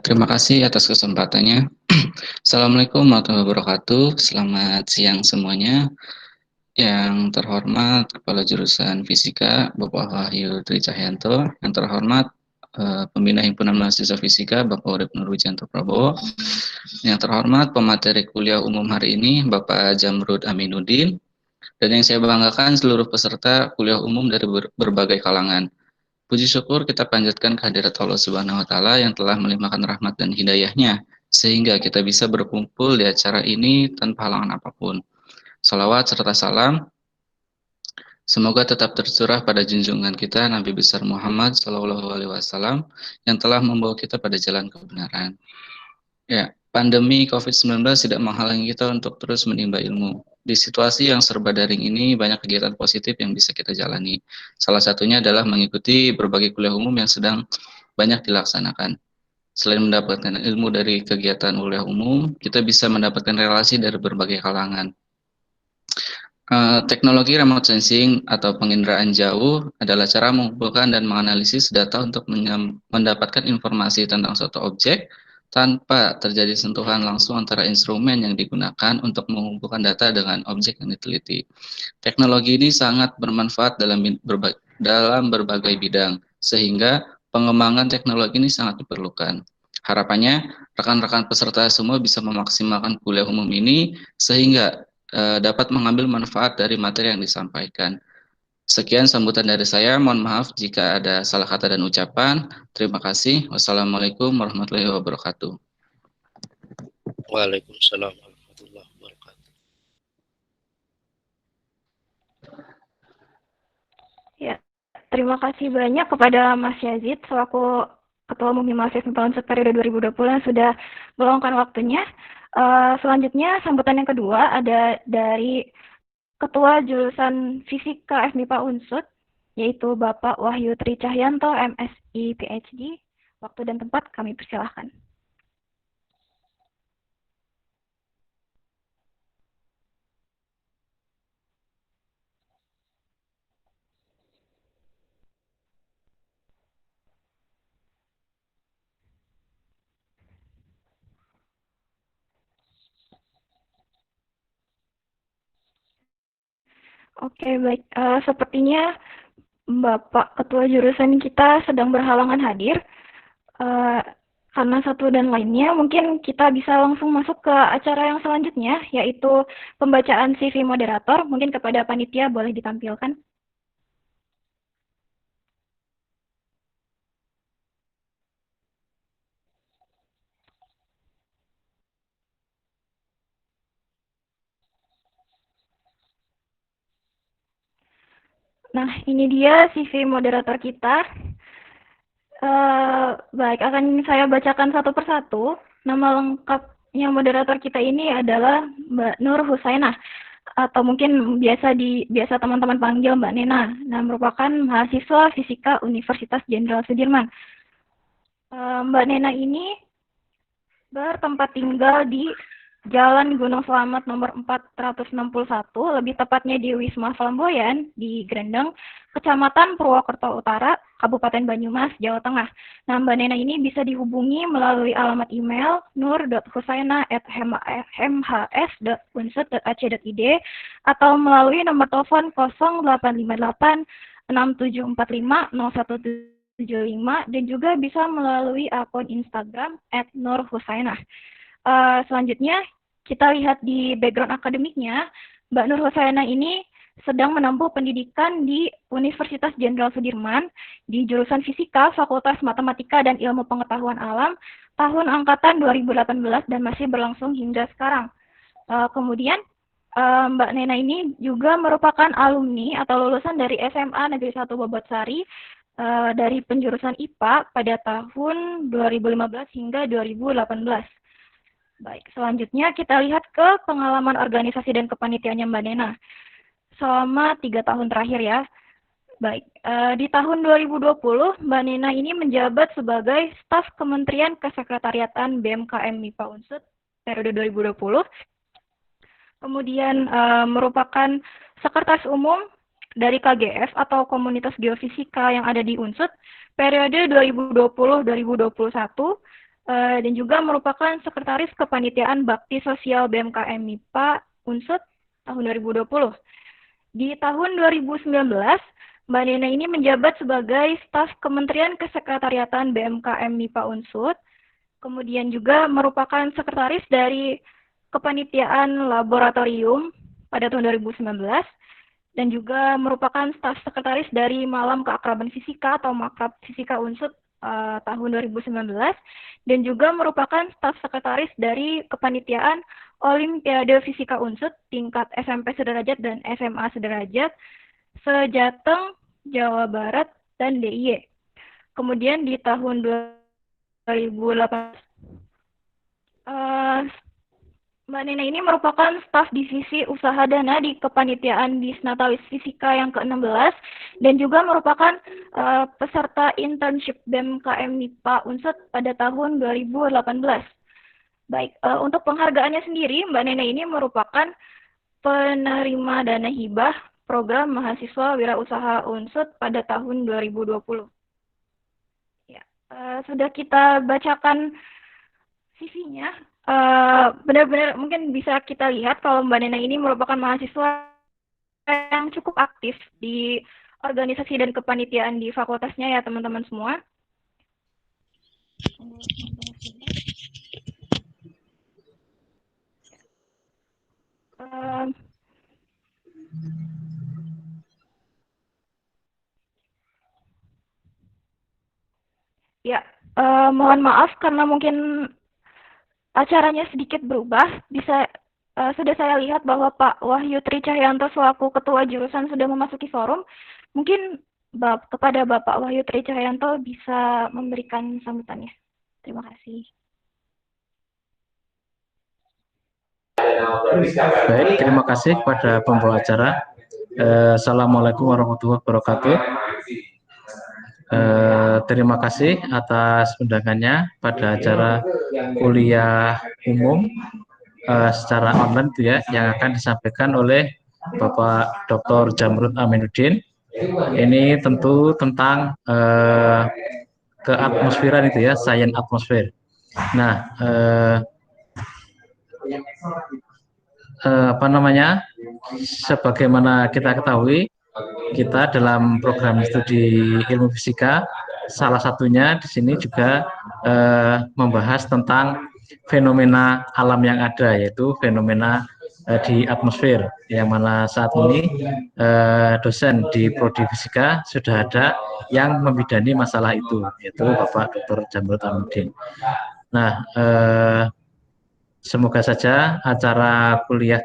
Terima kasih atas kesempatannya. Assalamualaikum warahmatullahi wabarakatuh. Selamat siang semuanya. Yang terhormat Kepala Jurusan Fisika Bapak Wahyu Tri Cahyanto, yang terhormat Pembina Himpunan Mahasiswa Fisika Bapak Urip Nurwijanto Prabowo, yang terhormat pemateri kuliah umum hari ini Bapak Jamrud Aminuddin, dan yang saya banggakan seluruh peserta kuliah umum dari berbagai kalangan. Puji syukur kita panjatkan kehadirat Allah Subhanahu wa taala yang telah melimpahkan rahmat dan hidayahnya sehingga kita bisa berkumpul di acara ini tanpa halangan apapun. Salawat serta salam semoga tetap tercurah pada junjungan kita Nabi besar Muhammad SAW yang telah membawa kita pada jalan kebenaran. Ya, pandemi COVID-19 tidak menghalangi kita untuk terus menimba ilmu. Di situasi yang serba daring ini, banyak kegiatan positif yang bisa kita jalani. Salah satunya adalah mengikuti berbagai kuliah umum yang sedang banyak dilaksanakan. Selain mendapatkan ilmu dari kegiatan kuliah umum, kita bisa mendapatkan relasi dari berbagai kalangan. Teknologi remote sensing atau penginderaan jauh adalah cara mengumpulkan dan menganalisis data untuk mendapatkan informasi tentang suatu objek tanpa terjadi sentuhan langsung antara instrumen yang digunakan untuk mengumpulkan data dengan objek yang diteliti. Teknologi ini sangat bermanfaat dalam berbagai bidang, sehingga pengembangan teknologi ini sangat diperlukan. Harapannya, rekan-rekan peserta semua bisa memaksimalkan kuliah umum ini sehingga dapat mengambil manfaat dari materi yang disampaikan. Sekian sambutan dari saya. Mohon maaf jika ada salah kata dan ucapan. Terima kasih. Wassalamualaikum warahmatullahi wabarakatuh. Waalaikumsalam warahmatullahi wabarakatuh. Ya, terima kasih banyak kepada Mas Yazid selaku Ketua Umum Mahasiswa Unsur periode 2020 yang sudah meluangkan waktunya. Selanjutnya sambutan yang kedua ada dari Ketua Jurusan Fisika FMIPA Unsur, yaitu Bapak Wahyu Tri Cahyanto, MSI PhD. Waktu dan tempat kami persilahkan. Oke, baik. Sepertinya Bapak Ketua Jurusan kita sedang berhalangan hadir. Karena satu dan lainnya, mungkin kita bisa langsung masuk ke acara yang selanjutnya, yaitu pembacaan CV moderator. Mungkin kepada panitia boleh ditampilkan. Nah, ini dia CV moderator kita. Baik, akan saya bacakan satu persatu. Nama lengkapnya moderator kita ini adalah Mbak Nur Husainah, atau mungkin biasa teman-teman panggil Mbak Nena. Nah, merupakan mahasiswa Fisika Universitas Jenderal Sudirman. Mbak Nena ini bertempat tinggal di Jalan Gunung Selamat nomor 461, lebih tepatnya di Wisma Flamboyan di Grendeng, Kecamatan Purwokerto Utara, Kabupaten Banyumas, Jawa Tengah. Nah, Mbak Nena ini bisa dihubungi melalui alamat email nur.husaina@mhs.unsud.ac.id atau melalui nomor telepon 0858 6745 0175 dan juga bisa melalui akun Instagram @nurhusainah. Selanjutnya kita lihat di background akademiknya, Mbak Nur Husainah ini sedang menempuh pendidikan di Universitas Jenderal Sudirman di jurusan Fisika, Fakultas Matematika dan Ilmu Pengetahuan Alam tahun angkatan 2018 dan masih berlangsung hingga sekarang. Kemudian Mbak Nena ini juga merupakan alumni atau lulusan dari SMA Negeri 1 Bobotsari dari penjurusan IPA pada tahun 2015 hingga 2018. Baik, selanjutnya kita lihat ke pengalaman organisasi dan kepanitiaannya Mbak Nena selama 3 tahun terakhir ya. Baik, di tahun 2020 Mbak Nena ini menjabat sebagai staf Kementerian Kesekretariatan BMKM MIPA Unsud periode 2020. Kemudian merupakan sekretaris umum dari KGF atau Komunitas Geofisika yang ada di Unsud periode 2020-2021. dan juga merupakan Sekretaris Kepanitiaan Bakti Sosial BMKM MIPA Unsut tahun 2020. Di tahun 2019, Mbak Nena ini menjabat sebagai staf Kementerian Kesekretariatan BMKM MIPA Unsut, kemudian juga merupakan sekretaris dari Kepanitiaan Laboratorium pada tahun 2019, dan juga merupakan staf sekretaris dari Malam Keakraban Fisika atau Makrab Fisika Unsut tahun 2019, dan juga merupakan staf sekretaris dari Kepanitiaan Olimpiade Fisika Unsut tingkat SMP sederajat dan SMA sederajat se-Jateng, Jawa Barat, dan DIY. Kemudian di tahun 2018, Mbak Nena ini merupakan staf divisi usaha dana di Kepanitiaan Disnatalis Fisika yang ke-16 dan juga merupakan peserta internship BMKM MIPA Unsut pada tahun 2018. Baik, untuk penghargaannya sendiri, Mbak Nena ini merupakan penerima dana hibah program mahasiswa wirausaha Unsut pada tahun 2020. Ya, sudah kita bacakan CV-nya. Benar-benar mungkin bisa kita lihat kalau Mbak Nena ini merupakan mahasiswa yang cukup aktif di organisasi dan kepanitiaan di fakultasnya ya teman-teman semua. Ya, mohon maaf karena mungkin acaranya sedikit berubah. Sudah saya lihat bahwa Pak Wahyu Tri Cahyanto selaku Ketua Jurusan sudah memasuki forum. Mungkin kepada Bapak Wahyu Tri Cahyanto bisa memberikan sambutannya. Terima kasih. Baik, terima kasih kepada pembawa acara. Assalamualaikum warahmatullahi wabarakatuh. Terima kasih atas undangannya pada acara kuliah umum secara online itu ya, yang akan disampaikan oleh Bapak Dr. Jamrud Aminuddin. Ini tentu tentang keatmosferan itu ya, sains atmosfer. Nah, sebagaimana kita ketahui, kita dalam program studi ilmu fisika, salah satunya di sini juga membahas tentang fenomena alam yang ada, yaitu fenomena di atmosfer, yang mana saat ini dosen di Prodi Fisika sudah ada yang membidani masalah itu, yaitu Bapak Dr. Jamrud Aminuddin. Nah, semoga saja acara kuliah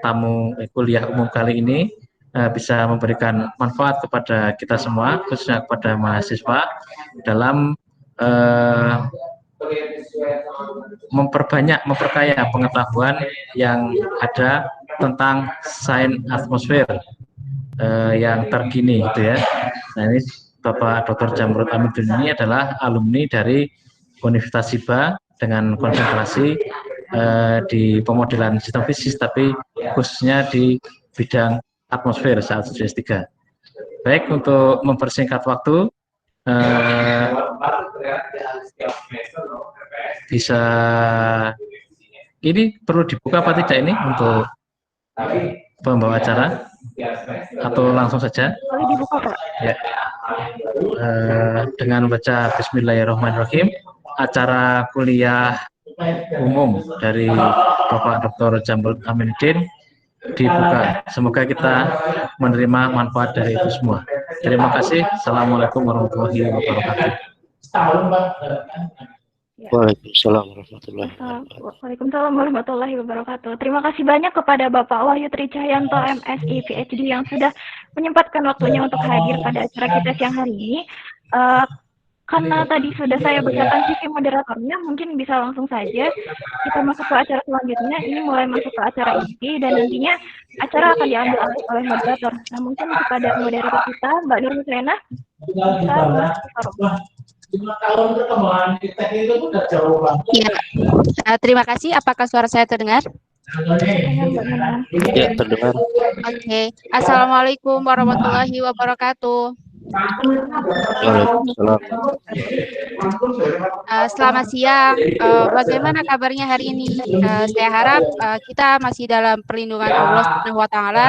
umum kali ini bisa memberikan manfaat kepada kita semua, khususnya kepada mahasiswa dalam memperkaya pengetahuan yang ada tentang sains atmosfer yang terkini gitu ya. Nah, ini Bapak Dr. Jamrud Aminuddin ini adalah alumni dari Universitas Hiba dengan konsentrasi di pemodelan sistem fisik, tapi khususnya di bidang atmosfer saat studi S3. Baik, untuk mempersingkat waktu, bisa ini perlu dibuka apa tidak ini untuk pembawa acara atau langsung saja? Boleh dibuka, Pak. Ya. Dengan baca Bismillahirrahmanirrahim, acara kuliah umum dari Bapak Dr. Jamrud Aminuddin dibuka. Semoga kita menerima manfaat dari itu semua. Terima kasih. Assalamualaikum warahmatullahi wabarakatuh. Waalaikumsalam warahmatullahi wabarakatuh. Waalaikumsalam warahmatullahi wabarakatuh. Terima kasih banyak kepada Bapak Wahyu Tri Cahyanto, MSI, PhD yang sudah menyempatkan waktunya untuk hadir pada acara kita siang hari ini. Karena tadi sudah saya bacakan CV moderatornya, mungkin bisa langsung saja kita masuk ke acara selanjutnya. Ini mulai masuk ke acara inti dan nantinya acara akan diambil alih oleh moderator. Nah, mungkin kepada moderator kita, Mbak Nur Husaina, bisa masuk ke forum. 5 tahun perkembangan teknik itu udah jauh banget. Ya. Terima kasih. Apakah suara saya terdengar? Ya, terdengar. Oke. Assalamualaikum warahmatullahi wabarakatuh. Waalaikumsalam. Selamat siang. Bagaimana kabarnya hari ini? Saya harap kita masih dalam perlindungan Allah Subhanahu wa Ta'ala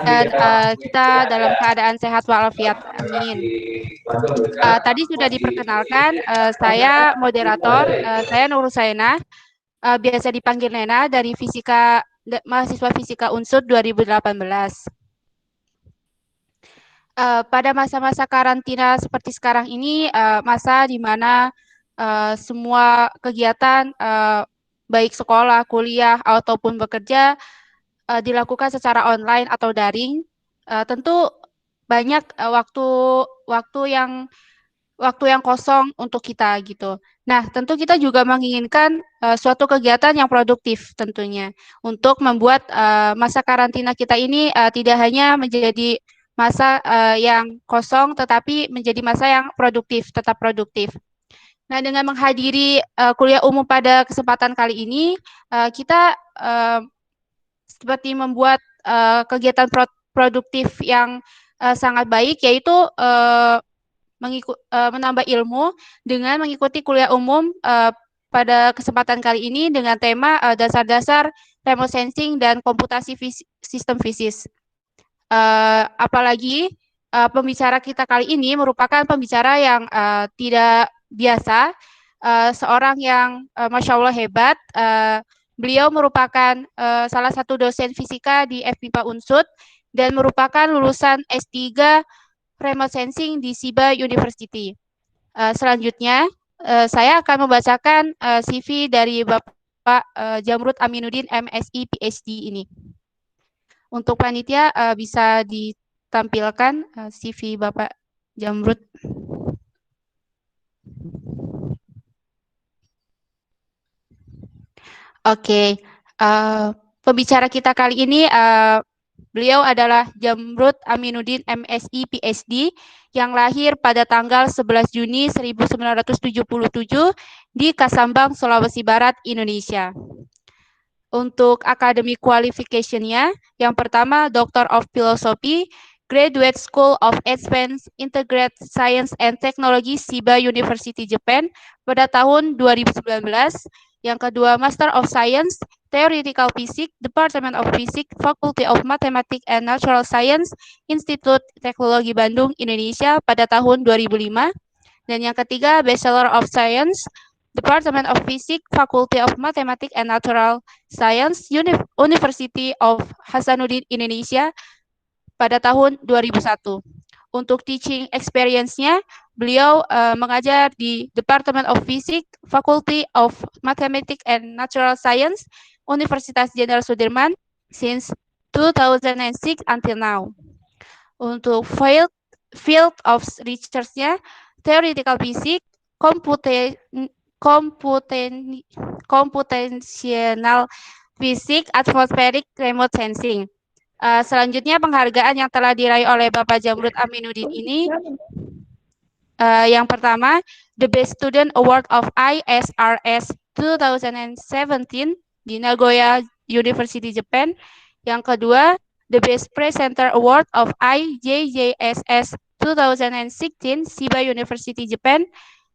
dan kita dalam keadaan sehat walafiat. Amin. Tadi sudah diperkenalkan, saya moderator, saya Nur Husaina, biasa dipanggil Nena dari mahasiswa Fisika Unsur 2018. Pada masa-masa karantina seperti sekarang ini, masa di mana semua kegiatan baik sekolah, kuliah, ataupun bekerja dilakukan secara online atau daring, tentu banyak waktu yang kosong untuk kita gitu. Nah, tentu kita juga menginginkan suatu kegiatan yang produktif tentunya untuk membuat masa karantina kita ini tidak hanya menjadi masa yang kosong, tetapi menjadi masa yang produktif, tetap produktif. Nah, dengan menghadiri kuliah umum pada kesempatan kali ini, kita seperti membuat kegiatan produktif yang sangat baik, yaitu menambah ilmu dengan mengikuti kuliah umum pada kesempatan kali ini dengan tema dasar-dasar remote sensing dan komputasi sistem fisis. Apalagi pembicara kita kali ini merupakan pembicara yang tidak biasa, seorang yang Masya Allah hebat. Beliau merupakan salah satu dosen fisika di FMIPA Unsud dan merupakan lulusan S3 Remote Sensing di SIBA University. Selanjutnya, saya akan membacakan CV dari Bapak Jamrud Aminuddin MSI PhD ini. Untuk panitia bisa ditampilkan CV Bapak Jamrud. Oke, pembicara kita kali ini beliau adalah Jamrud Aminuddin MSI PhD yang lahir pada tanggal 11 Juni 1977 di Kasambang, Sulawesi Barat, Indonesia. Untuk academic qualification-nya, yang pertama Doctor of Philosophy, Graduate School of Advanced Integrated Science and Technology, SIBA University, Japan, pada tahun 2019. Yang kedua, Master of Science, Theoretical Physics, Department of Physics, Faculty of Mathematics and Natural Science, Institut Teknologi Bandung, Indonesia, pada tahun 2005. Dan yang ketiga, Bachelor of Science, Department of Physics, Faculty of Mathematics and Natural Science, University of Hasanuddin, Indonesia, pada tahun 2001. Untuk teaching experience-nya, beliau mengajar di Department of Physics, Faculty of Mathematics and Natural Science, Universitas Jenderal Sudirman, since 2006 until now. Untuk field of research-nya, Theoretical Physics, Computational Physics, Atmospheric Remote Sensing. Selanjutnya penghargaan yang telah diraih oleh Bapak Jamrud Aminuddin ini, yang pertama, The Best Student Award of ISRS 2017 di Nagoya University, Japan. Yang kedua, The Best Presenter Award of IJJSS 2016 SIBA University, Japan.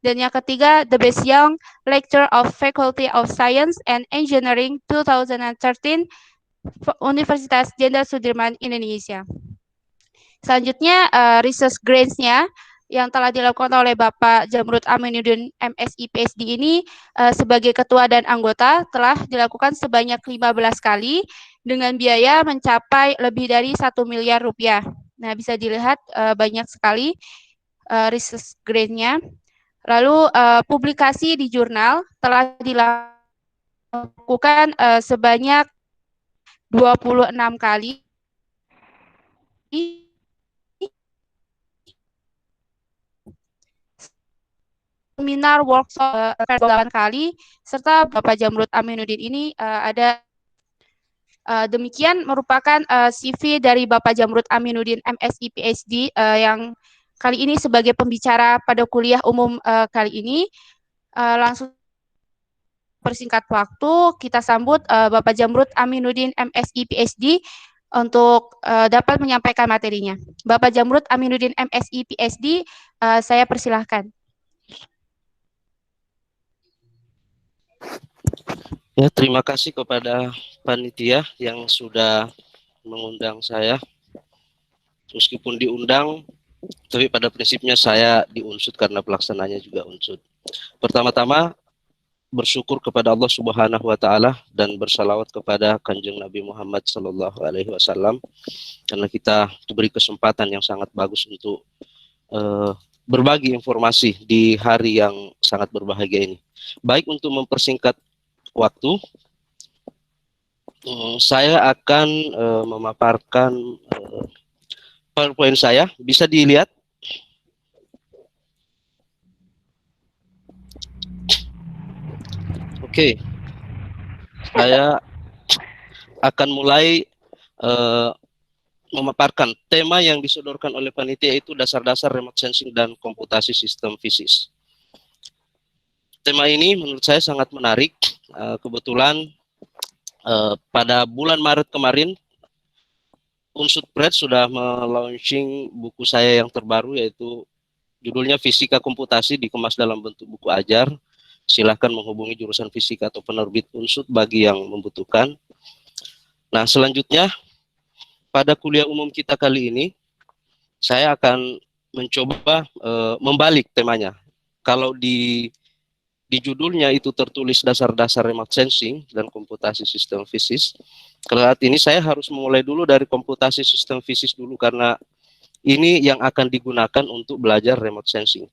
Dan yang ketiga, The Best Young Lecturer of Faculty of Science and Engineering 2013 Universitas Jenderal Sudirman, Indonesia. Selanjutnya, research grants-nya yang telah dilakukan oleh Bapak Jamrud Aminuddin MSI PhD ini sebagai ketua dan anggota telah dilakukan sebanyak 15 kali dengan biaya mencapai lebih dari 1 miliar rupiah. Nah, bisa dilihat banyak sekali research grant-nya. Lalu publikasi di jurnal telah dilakukan sebanyak 26 kali. Seminar workshop 8 kali, serta Bapak Jamrud Aminuddin ini ada demikian merupakan CV dari Bapak Jamrud Aminuddin MSI PhD yang kali ini sebagai pembicara pada kuliah umum kali ini. Langsung persingkat waktu kita sambut Bapak Jamrud Aminuddin MSI PhD untuk dapat menyampaikan materinya. Bapak Jamrud Aminuddin MSI PSD, saya persilahkan. Ya, terima kasih kepada panitia yang sudah mengundang saya. Meskipun diundang, tapi pada prinsipnya saya diunsut karena pelaksananya juga unsut. Pertama-tama bersyukur kepada Allah Subhanahu wa taala dan bersalawat kepada Kanjeng Nabi Muhammad sallallahu alaihi wasallam karena kita diberi kesempatan yang sangat bagus untuk berbagi informasi di hari yang sangat berbahagia ini. Baik, untuk mempersingkat waktu, saya akan memaparkan PowerPoint saya. Bisa dilihat? Oke. Saya akan mulai memaparkan tema yang disodorkan oleh panitia, itu dasar-dasar remote sensing dan komputasi sistem fisis. Tema ini menurut saya sangat menarik. Kebetulan pada bulan Maret kemarin, Unsud Press sudah melaunching buku saya yang terbaru, yaitu judulnya Fisika Komputasi dikemas dalam bentuk buku ajar. Silahkan menghubungi jurusan fisika atau penerbit Unsud bagi yang membutuhkan. Nah, selanjutnya pada kuliah umum kita kali ini, saya akan mencoba membalik temanya. Kalau di judulnya itu tertulis dasar-dasar remote sensing dan komputasi sistem fisis. Kalau saat ini saya harus memulai dulu dari komputasi sistem fisis dulu, karena ini yang akan digunakan untuk belajar remote sensing.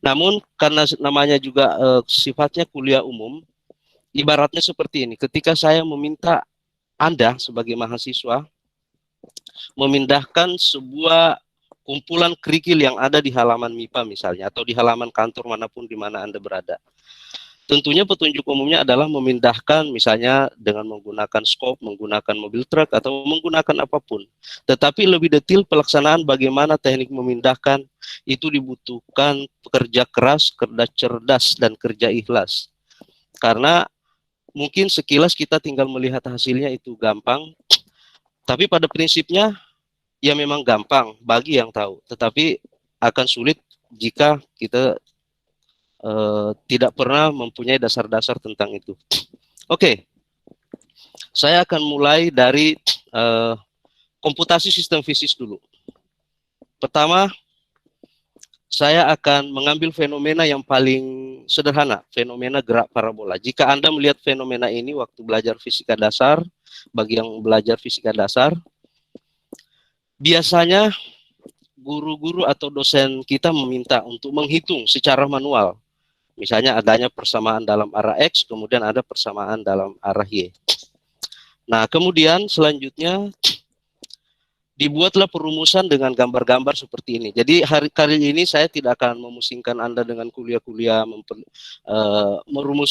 Namun karena namanya juga sifatnya kuliah umum, ibaratnya seperti ini. Ketika saya meminta Anda sebagai mahasiswa memindahkan sebuah kumpulan kerikil yang ada di halaman MIPA misalnya, atau di halaman kantor manapun di mana Anda berada. Tentunya petunjuk umumnya adalah memindahkan misalnya dengan menggunakan skop, menggunakan mobil truk, atau menggunakan apapun. Tetapi lebih detail pelaksanaan bagaimana teknik memindahkan itu dibutuhkan pekerja keras, kerja cerdas, dan kerja ikhlas. Karena mungkin sekilas kita tinggal melihat hasilnya itu gampang, tapi pada prinsipnya ya memang gampang bagi yang tahu, tetapi akan sulit jika kita tidak pernah mempunyai dasar-dasar tentang itu. Oke, saya akan mulai dari komputasi sistem fisis dulu. Pertama, saya akan mengambil fenomena yang paling sederhana, fenomena gerak parabola. Jika Anda melihat fenomena ini waktu belajar fisika dasar, bagi yang belajar fisika dasar, biasanya guru-guru atau dosen kita meminta untuk menghitung secara manual. Misalnya adanya persamaan dalam arah X, kemudian ada persamaan dalam arah Y. Nah, kemudian selanjutnya dibuatlah perumusan dengan gambar-gambar seperti ini. Jadi kali ini saya tidak akan memusingkan Anda dengan kuliah-kuliah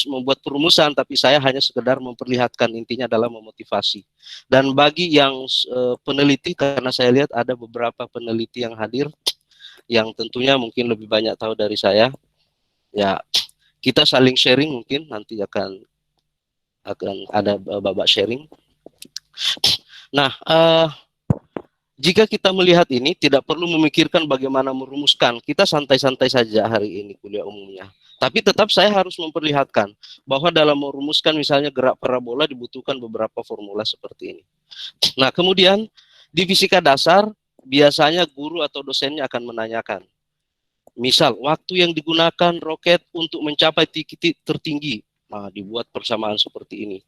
membuat perumusan, tapi saya hanya sekedar memperlihatkan, intinya adalah memotivasi. Dan bagi yang peneliti, karena saya lihat ada beberapa peneliti yang hadir, yang tentunya mungkin lebih banyak tahu dari saya, ya kita saling sharing, mungkin nanti akan ada babak sharing. Nah, jika kita melihat ini, tidak perlu memikirkan bagaimana merumuskan. Kita santai-santai saja hari ini kuliah umumnya. Tapi tetap saya harus memperlihatkan bahwa dalam merumuskan misalnya gerak parabola dibutuhkan beberapa formula seperti ini. Nah, kemudian di fisika dasar biasanya guru atau dosennya akan menanyakan, misal waktu yang digunakan roket untuk mencapai titik tertinggi. Nah, dibuat persamaan seperti ini.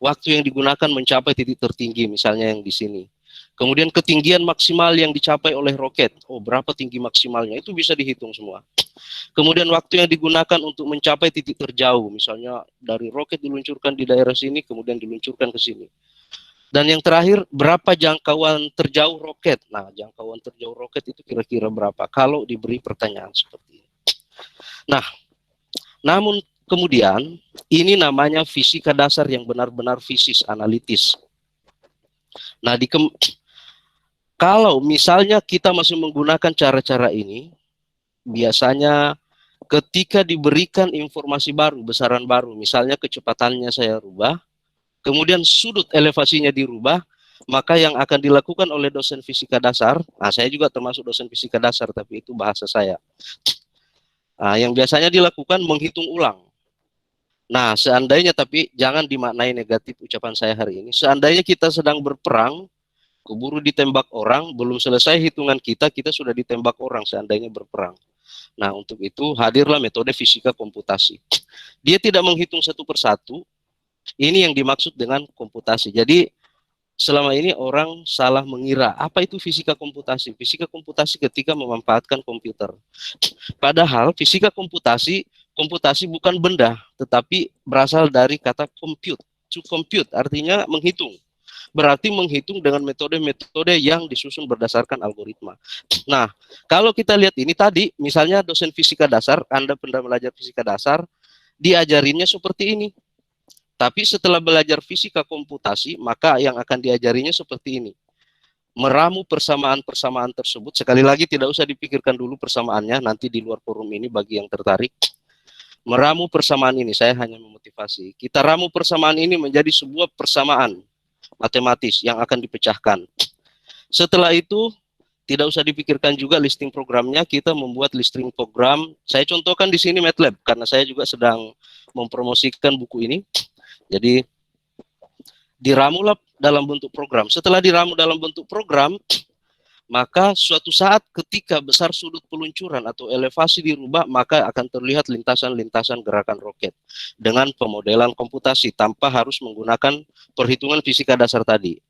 Waktu yang digunakan mencapai titik tertinggi, misalnya yang di sini. Kemudian ketinggian maksimal yang dicapai oleh roket. Oh, berapa tinggi maksimalnya? Itu bisa dihitung semua. Kemudian waktu yang digunakan untuk mencapai titik terjauh. Misalnya dari roket diluncurkan di daerah sini, kemudian diluncurkan ke sini. Dan yang terakhir, berapa jangkauan terjauh roket? Nah, jangkauan terjauh roket itu kira-kira berapa kalau diberi pertanyaan seperti ini. Nah, namun kemudian ini namanya fisika dasar yang benar-benar fisis analitis. Nah, kalau misalnya kita masih menggunakan cara-cara ini, biasanya ketika diberikan informasi baru, besaran baru, misalnya kecepatannya saya rubah, kemudian sudut elevasinya dirubah, maka yang akan dilakukan oleh dosen fisika dasar, nah saya juga termasuk dosen fisika dasar, tapi itu bahasa saya. Nah, yang biasanya dilakukan menghitung ulang. Nah, seandainya, tapi jangan dimaknai negatif ucapan saya hari ini. Seandainya kita sedang berperang, keburu ditembak orang, belum selesai hitungan kita, kita sudah ditembak orang seandainya berperang. Nah, untuk itu hadirlah metode fisika komputasi. Dia tidak menghitung satu persatu, ini yang dimaksud dengan komputasi. Jadi, selama ini orang salah mengira, apa itu fisika komputasi? Fisika komputasi ketika memanfaatkan komputer. Padahal fisika komputasi, komputasi bukan benda, tetapi berasal dari kata compute. To compute artinya menghitung. Berarti menghitung dengan metode-metode yang disusun berdasarkan algoritma. Nah, kalau kita lihat ini tadi, misalnya dosen fisika dasar, Anda pernah belajar fisika dasar, diajarinnya seperti ini. Tapi setelah belajar fisika komputasi, maka yang akan diajarinya seperti ini. Meramu persamaan-persamaan tersebut, sekali lagi tidak usah dipikirkan dulu persamaannya, nanti di luar forum ini bagi yang tertarik. Meramu persamaan ini, saya hanya memotivasi. Kita ramu persamaan ini menjadi sebuah persamaan matematis yang akan dipecahkan. Setelah itu, tidak usah dipikirkan juga listing programnya, kita membuat listing program. Saya contohkan di sini MATLAB, karena saya juga sedang mempromosikan buku ini. Jadi, diramulah dalam bentuk program. Setelah diramu dalam bentuk program, maka suatu saat ketika besar sudut peluncuran atau elevasi dirubah, maka akan terlihat lintasan-lintasan gerakan roket dengan pemodelan komputasi tanpa harus menggunakan perhitungan fisika dasar tadi.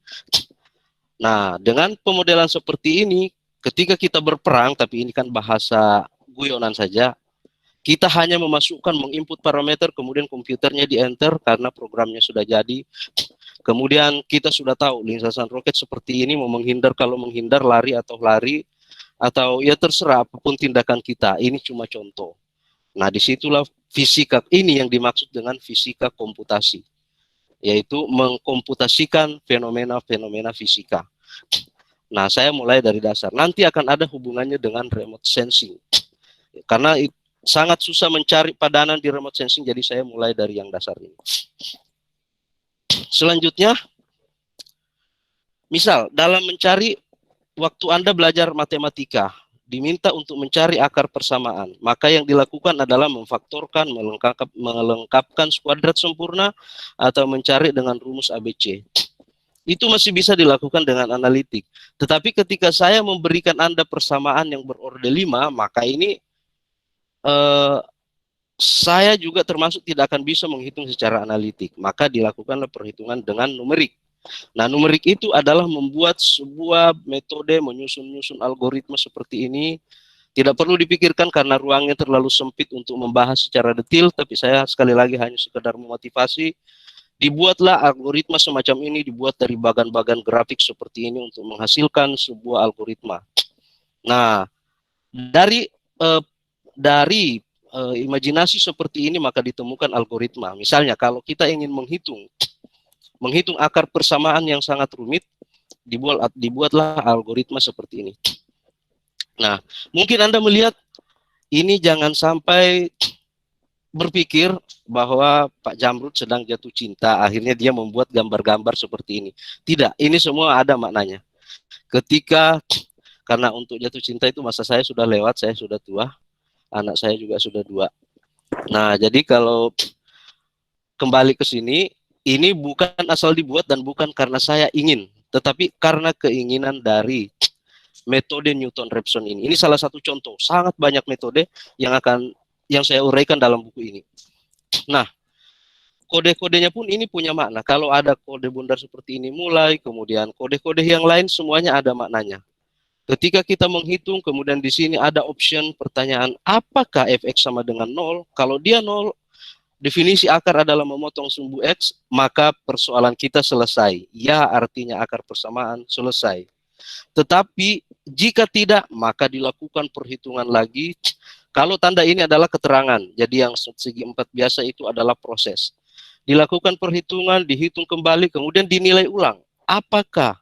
Nah, dengan pemodelan seperti ini, ketika kita berperang, tapi ini kan bahasa guyonan saja, kita hanya memasukkan, menginput parameter, kemudian komputernya di-enter karena programnya sudah jadi. Kemudian kita sudah tahu lintasan roket seperti ini, mau menghindar, kalau menghindar lari, atau ya terserah apapun tindakan kita. Ini cuma contoh. Nah, disitulah fisika ini yang dimaksud dengan fisika komputasi, yaitu mengkomputasikan fenomena-fenomena fisika. Nah, saya mulai dari dasar. Nanti akan ada hubungannya dengan remote sensing. Karena sangat susah mencari padanan di remote sensing, jadi saya mulai dari yang dasar ini. Selanjutnya, misal dalam mencari, waktu Anda belajar matematika, diminta untuk mencari akar persamaan, maka yang dilakukan adalah memfaktorkan, melengkapkan kuadrat sempurna, atau mencari dengan rumus ABC. Itu masih bisa dilakukan dengan analitik. Tetapi ketika saya memberikan Anda persamaan yang berorde 5, maka ini saya juga termasuk tidak akan bisa menghitung secara analitik. Maka dilakukanlah perhitungan dengan numerik. Nah, numerik itu adalah membuat sebuah metode menyusun algoritma seperti ini. Tidak perlu dipikirkan karena ruangnya terlalu sempit untuk membahas secara detail, tapi saya sekali lagi hanya sekedar memotivasi. Dibuatlah algoritma semacam ini, dibuat dari bagan-bagan grafik seperti ini untuk menghasilkan sebuah algoritma. Nah, dari imajinasi seperti ini maka ditemukan algoritma. Misalnya kalau kita ingin menghitung akar persamaan yang sangat rumit, dibuatlah algoritma seperti ini. Nah, mungkin Anda melihat ini, jangan sampai berpikir bahwa Pak Jamrud sedang jatuh cinta, akhirnya dia membuat gambar-gambar seperti ini. Tidak, ini semua ada maknanya. Karena untuk jatuh cinta itu masa saya sudah lewat, saya sudah tua, anak saya juga sudah 2. Nah, jadi kalau kembali ke sini, ini bukan asal dibuat dan bukan karena saya ingin, tetapi karena keinginan dari metode Newton-Raphson ini. Ini salah satu contoh, sangat banyak metode yang saya uraikan dalam buku ini. Nah, kode-kodenya pun ini punya makna. Kalau ada kode bundar seperti ini mulai, kemudian kode-kode yang lain semuanya ada maknanya. Ketika kita menghitung, kemudian di sini ada option pertanyaan, apakah fx sama dengan 0? Kalau dia 0, definisi akar adalah memotong sumbu x, maka persoalan kita selesai. Ya, artinya akar persamaan selesai. Tetapi jika tidak, maka dilakukan perhitungan lagi. Kalau tanda ini adalah keterangan, jadi yang segi 4 biasa itu adalah proses. Dilakukan perhitungan, dihitung kembali, kemudian dinilai ulang. Apakah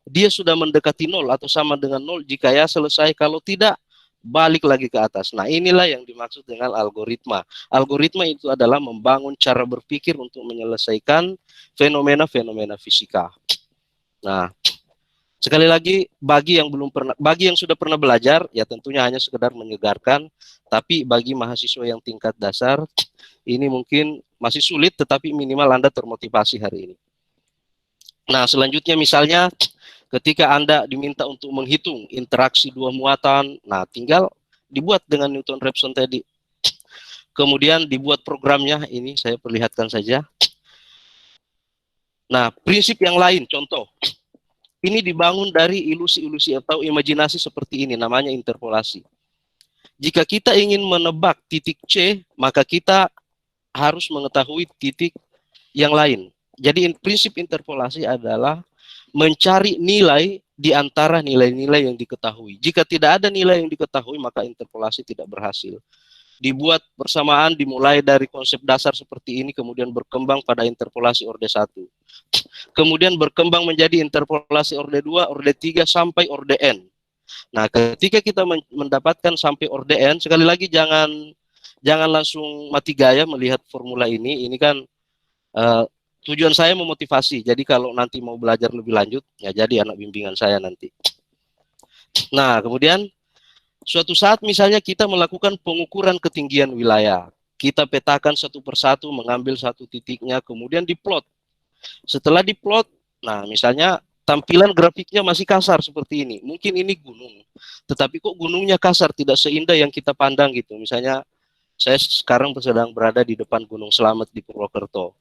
dia sudah mendekati 0 atau sama dengan 0? Jika ya, selesai. Kalau tidak, balik lagi ke atas. Nah, inilah yang dimaksud dengan algoritma. Algoritma itu adalah membangun cara berpikir untuk menyelesaikan fenomena-fenomena fisika. Nah, sekali lagi bagi yang sudah pernah belajar ya tentunya hanya sekedar menyegarkan, tapi bagi mahasiswa yang tingkat dasar ini mungkin masih sulit, tetapi minimal Anda termotivasi hari ini. Nah, selanjutnya misalnya ketika Anda diminta untuk menghitung interaksi dua muatan, nah tinggal dibuat dengan Newton-Raphson tadi. Kemudian dibuat programnya, ini saya perlihatkan saja. Nah, prinsip yang lain, contoh. Ini dibangun dari ilusi-ilusi atau imajinasi seperti ini, namanya interpolasi. Jika kita ingin menebak titik C, maka kita harus mengetahui titik yang lain. Jadi prinsip interpolasi adalah mencari nilai di antara nilai-nilai yang diketahui. Jika tidak ada nilai yang diketahui, maka interpolasi tidak berhasil. Dibuat bersamaan dimulai dari konsep dasar seperti ini, kemudian berkembang pada interpolasi orde 1. Kemudian berkembang menjadi interpolasi orde 2, orde 3, sampai orde N. Nah, ketika kita mendapatkan sampai orde N, sekali lagi jangan langsung mati gaya melihat formula ini. Ini kan tujuan saya memotivasi. Jadi kalau nanti mau belajar lebih lanjut, ya jadi anak bimbingan saya nanti. Nah, kemudian suatu saat misalnya kita melakukan pengukuran ketinggian wilayah. Kita petakan satu persatu, mengambil satu titiknya, kemudian diplot. Setelah diplot, nah misalnya tampilan grafiknya masih kasar seperti ini. Mungkin ini gunung, tetapi kok gunungnya kasar, tidak seindah yang kita pandang gitu. Misalnya saya sekarang sedang berada di depan Gunung Slamet di Purwokerto.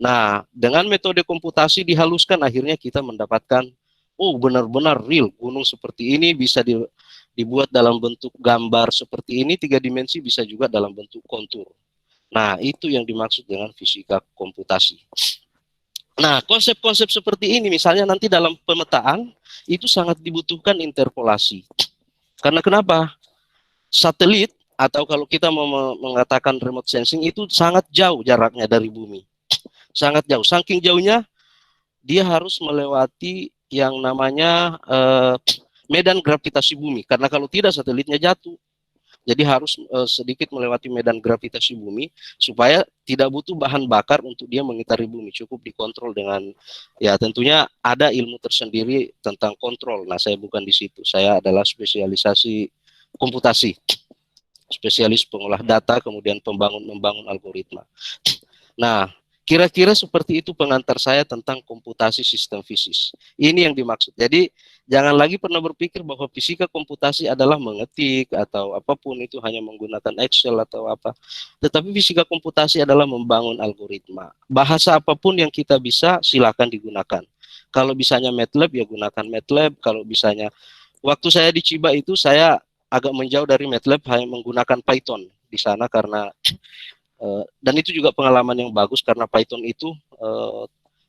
Nah, dengan metode komputasi dihaluskan, akhirnya kita mendapatkan, oh benar-benar real, gunung seperti ini bisa dibuat dalam bentuk gambar seperti ini, 3 dimensi, bisa juga dalam bentuk kontur. Nah, itu yang dimaksud dengan fisika komputasi. Nah, konsep-konsep seperti ini, misalnya nanti dalam pemetaan, itu sangat dibutuhkan interpolasi. Karena kenapa? Satelit, atau kalau kita mengatakan remote sensing, itu sangat jauh jaraknya dari bumi. Sangat jauh. Saking jauhnya, dia harus melewati yang namanya medan gravitasi bumi, karena kalau tidak satelitnya jatuh. Jadi harus sedikit melewati medan gravitasi bumi supaya tidak butuh bahan bakar untuk dia mengitari bumi, cukup dikontrol dengan, ya tentunya ada ilmu tersendiri tentang kontrol. Nah, saya bukan di situ, saya adalah spesialisasi komputasi, spesialis pengolah data, kemudian membangun algoritma. Nah, kira-kira seperti itu pengantar saya tentang komputasi sistem fisik. Ini yang dimaksud. Jadi jangan lagi pernah berpikir bahwa fisika komputasi adalah mengetik atau apapun itu hanya menggunakan Excel atau apa. Tetapi fisika komputasi adalah membangun algoritma. Bahasa apapun yang kita bisa, silakan digunakan. Kalau bisanya MATLAB, ya gunakan MATLAB. Kalau bisanya, waktu saya di Chiba itu saya agak menjauh dari MATLAB, hanya menggunakan Python di sana karena dan itu juga pengalaman yang bagus karena Python itu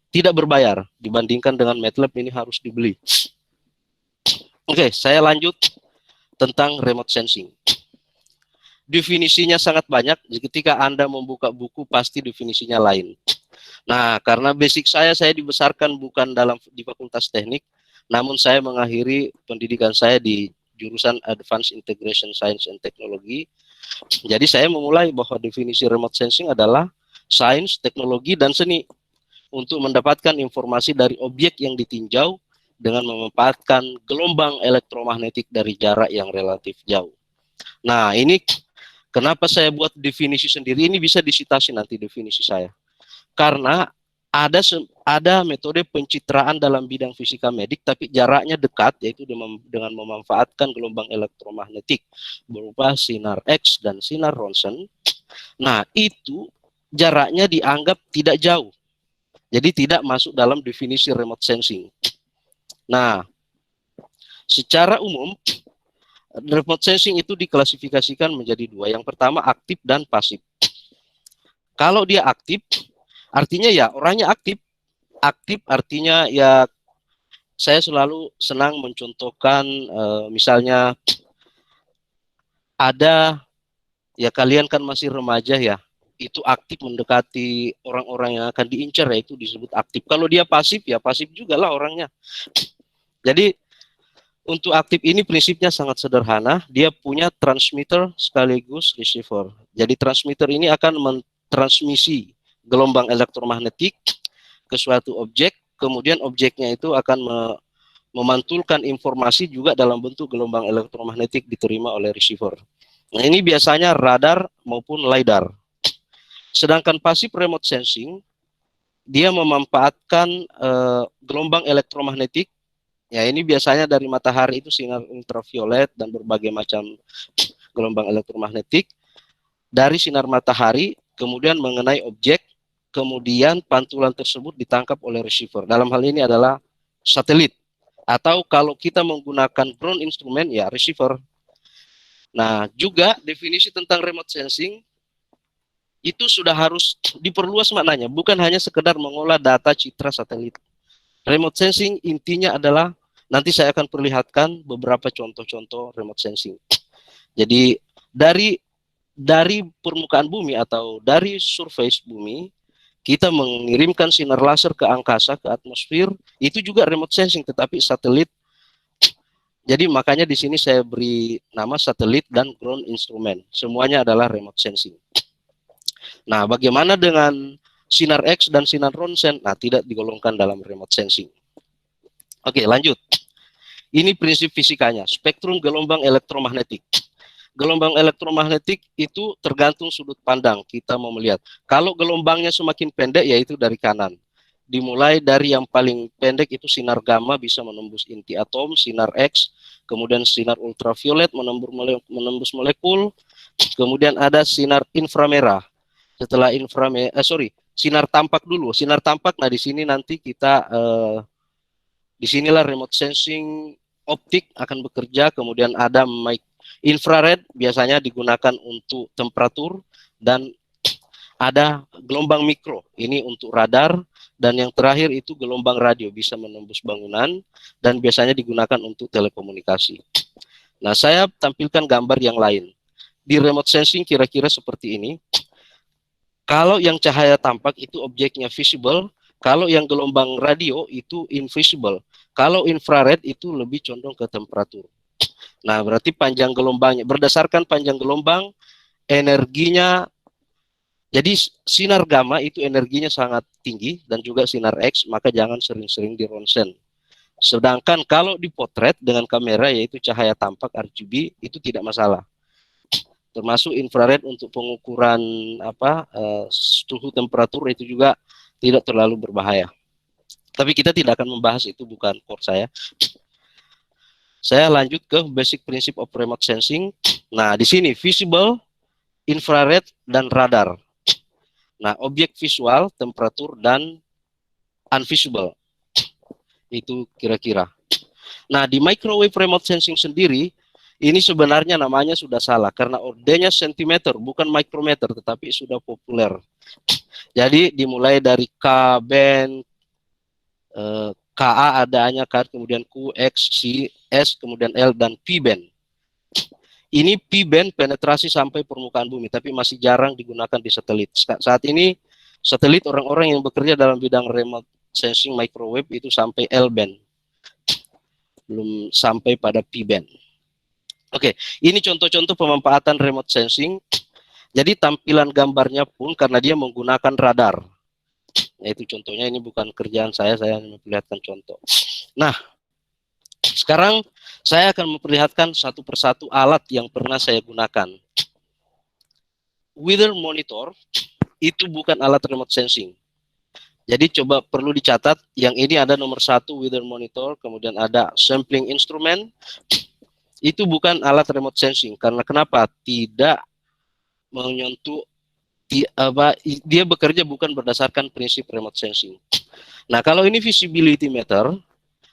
tidak berbayar dibandingkan dengan MATLAB, ini harus dibeli. Oke, saya lanjut tentang remote sensing. Definisinya sangat banyak. Ketika Anda membuka buku pasti definisinya lain. Nah, karena basic saya dibesarkan bukan di Fakultas Teknik, namun saya mengakhiri pendidikan saya di jurusan Advanced Integration Science and Technology. Jadi saya memulai bahwa definisi remote sensing adalah sains, teknologi, dan seni untuk mendapatkan informasi dari objek yang ditinjau dengan memanfaatkan gelombang elektromagnetik dari jarak yang relatif jauh. Nah, ini kenapa saya buat definisi sendiri, ini bisa disitasi nanti definisi saya. Karena ada metode pencitraan dalam bidang fisika medik, tapi jaraknya dekat, yaitu dengan memanfaatkan gelombang elektromagnetik berupa sinar X dan sinar Ronsen. Nah, itu jaraknya dianggap tidak jauh. Jadi tidak masuk dalam definisi remote sensing. Nah, secara umum, remote sensing itu diklasifikasikan menjadi 2. Yang pertama aktif dan pasif. Kalau dia aktif, artinya ya orangnya aktif. Aktif artinya ya saya selalu senang mencontohkan misalnya ada, ya kalian kan masih remaja ya, itu aktif mendekati orang-orang yang akan diincar, ya itu disebut aktif. Kalau dia pasif, ya pasif juga lah orangnya. Jadi untuk aktif ini prinsipnya sangat sederhana, dia punya transmitter sekaligus receiver. Jadi transmitter ini akan mentransmisi gelombang elektromagnetik ke suatu objek, kemudian objeknya itu akan memantulkan informasi juga dalam bentuk gelombang elektromagnetik diterima oleh receiver. Nah, ini biasanya radar maupun LiDAR. Sedangkan passive remote sensing, dia memanfaatkan gelombang elektromagnetik. Ya, ini biasanya dari matahari itu sinar ultraviolet dan berbagai macam gelombang elektromagnetik dari sinar matahari kemudian mengenai objek, kemudian pantulan tersebut ditangkap oleh receiver. Dalam hal ini adalah satelit, atau kalau kita menggunakan ground instrument ya receiver. Nah, juga definisi tentang remote sensing itu sudah harus diperluas maknanya, bukan hanya sekedar mengolah data citra satelit. Remote sensing intinya adalah, nanti saya akan perlihatkan beberapa contoh-contoh remote sensing. Jadi dari permukaan bumi atau dari surface bumi, kita mengirimkan sinar laser ke angkasa, ke atmosfer, itu juga remote sensing, tetapi satelit. Jadi makanya di sini saya beri nama satelit dan ground instrument. Semuanya adalah remote sensing. Nah, bagaimana dengan sinar X dan sinar ronsen? Nah, tidak digolongkan dalam remote sensing. Oke, lanjut. Ini prinsip fisikanya, spektrum gelombang elektromagnetik. Gelombang elektromagnetik itu tergantung sudut pandang kita mau melihat. Kalau gelombangnya semakin pendek, yaitu dari kanan. Dimulai dari yang paling pendek itu sinar gamma bisa menembus inti atom, sinar X, kemudian sinar ultraviolet menembus molekul, kemudian ada sinar inframerah. Setelah sinar tampak dulu. Sinar tampak, nah di sini nanti kita disinilah remote sensing optik akan bekerja, kemudian ada infrared biasanya digunakan untuk temperatur, dan ada gelombang mikro, ini untuk radar, dan yang terakhir itu gelombang radio, bisa menembus bangunan, dan biasanya digunakan untuk telekomunikasi. Nah, saya tampilkan gambar yang lain. Di remote sensing kira-kira seperti ini. Kalau yang cahaya tampak itu objeknya visible, kalau yang gelombang radio itu invisible. Kalau infrared itu lebih condong ke temperatur. Nah, berarti panjang gelombangnya, berdasarkan panjang gelombang, energinya, jadi sinar gamma itu energinya sangat tinggi, dan juga sinar X, maka jangan sering-sering di ronsen. Sedangkan kalau dipotret dengan kamera, yaitu cahaya tampak RGB, itu tidak masalah. Termasuk infrared untuk pengukuran suhu temperatur itu juga tidak terlalu berbahaya. Tapi kita tidak akan membahas itu, bukan core saya. Saya lanjut ke basic principle of remote sensing. Nah, di sini visible, infrared, dan radar. Nah, objek visual, temperatur, dan unvisible. Itu kira-kira. Nah, di microwave remote sensing sendiri, ini sebenarnya namanya sudah salah, karena ordenya sentimeter, bukan micrometer, tetapi sudah populer. Jadi dimulai dari K band, KA adanya K, kemudian Q, X, C, S, kemudian L, dan P band. Ini P band penetrasi sampai permukaan bumi, tapi masih jarang digunakan di satelit. Saat ini satelit orang-orang yang bekerja dalam bidang remote sensing microwave itu sampai L band, belum sampai pada P band. Oke, ini contoh-contoh pemanfaatan remote sensing. Jadi tampilan gambarnya pun karena dia menggunakan radar. Yaitu contohnya, ini bukan kerjaan saya hanya memperlihatkan contoh. Nah, sekarang saya akan memperlihatkan satu persatu alat yang pernah saya gunakan. Weather monitor itu bukan alat remote sensing. Jadi coba perlu dicatat, yang ini ada nomor 1 weather monitor, kemudian ada sampling instrument. Itu bukan alat remote sensing, karena kenapa? Tidak menyentuh, dia bekerja bukan berdasarkan prinsip remote sensing. Nah, kalau ini visibility meter,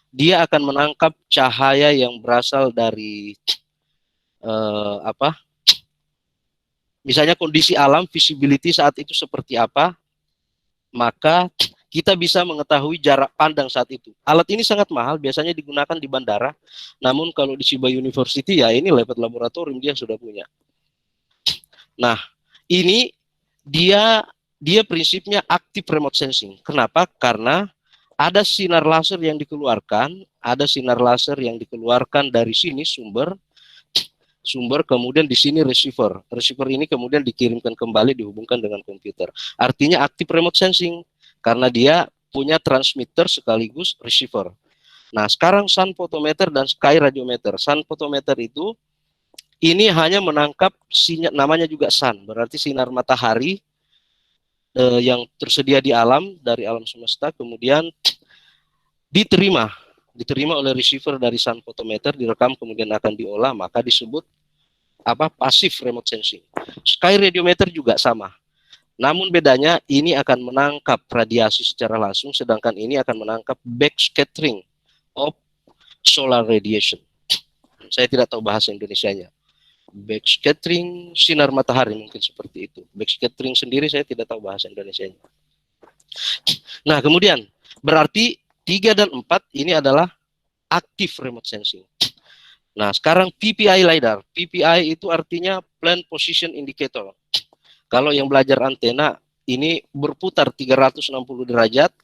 dia akan menangkap cahaya yang berasal dari misalnya kondisi alam, visibility saat itu seperti apa, maka kita bisa mengetahui jarak pandang saat itu. Alat ini sangat mahal, biasanya digunakan di bandara. Namun kalau di Chiba University, ya ini lab laboratorium dia sudah punya. Nah, ini dia prinsipnya active remote sensing. Kenapa? Karena ada sinar laser yang dikeluarkan, dari sini sumber, kemudian di sini receiver. Receiver ini kemudian dikirimkan kembali, dihubungkan dengan komputer. Artinya active remote sensing. Karena dia punya transmitter sekaligus receiver. Nah, sekarang sun photometer dan sky radiometer. Sun photometer itu ini hanya menangkap sinyal, namanya juga sun, berarti sinar matahari yang tersedia di alam, dari alam semesta, kemudian diterima oleh receiver dari sun photometer, direkam kemudian akan diolah, maka disebut passive remote sensing. Sky radiometer juga sama. Namun bedanya ini akan menangkap radiasi secara langsung, sedangkan ini akan menangkap backscattering of solar radiation. Saya tidak tahu bahasa Indonesianya. Backscattering sinar matahari mungkin seperti itu. Backscattering sendiri saya tidak tahu bahasa Indonesianya. Nah, kemudian berarti 3 dan 4 ini adalah active remote sensing. Nah, sekarang PPI LiDAR. PPI itu artinya Plan Position Indicator. Kalau yang belajar antena, ini berputar 360 derajat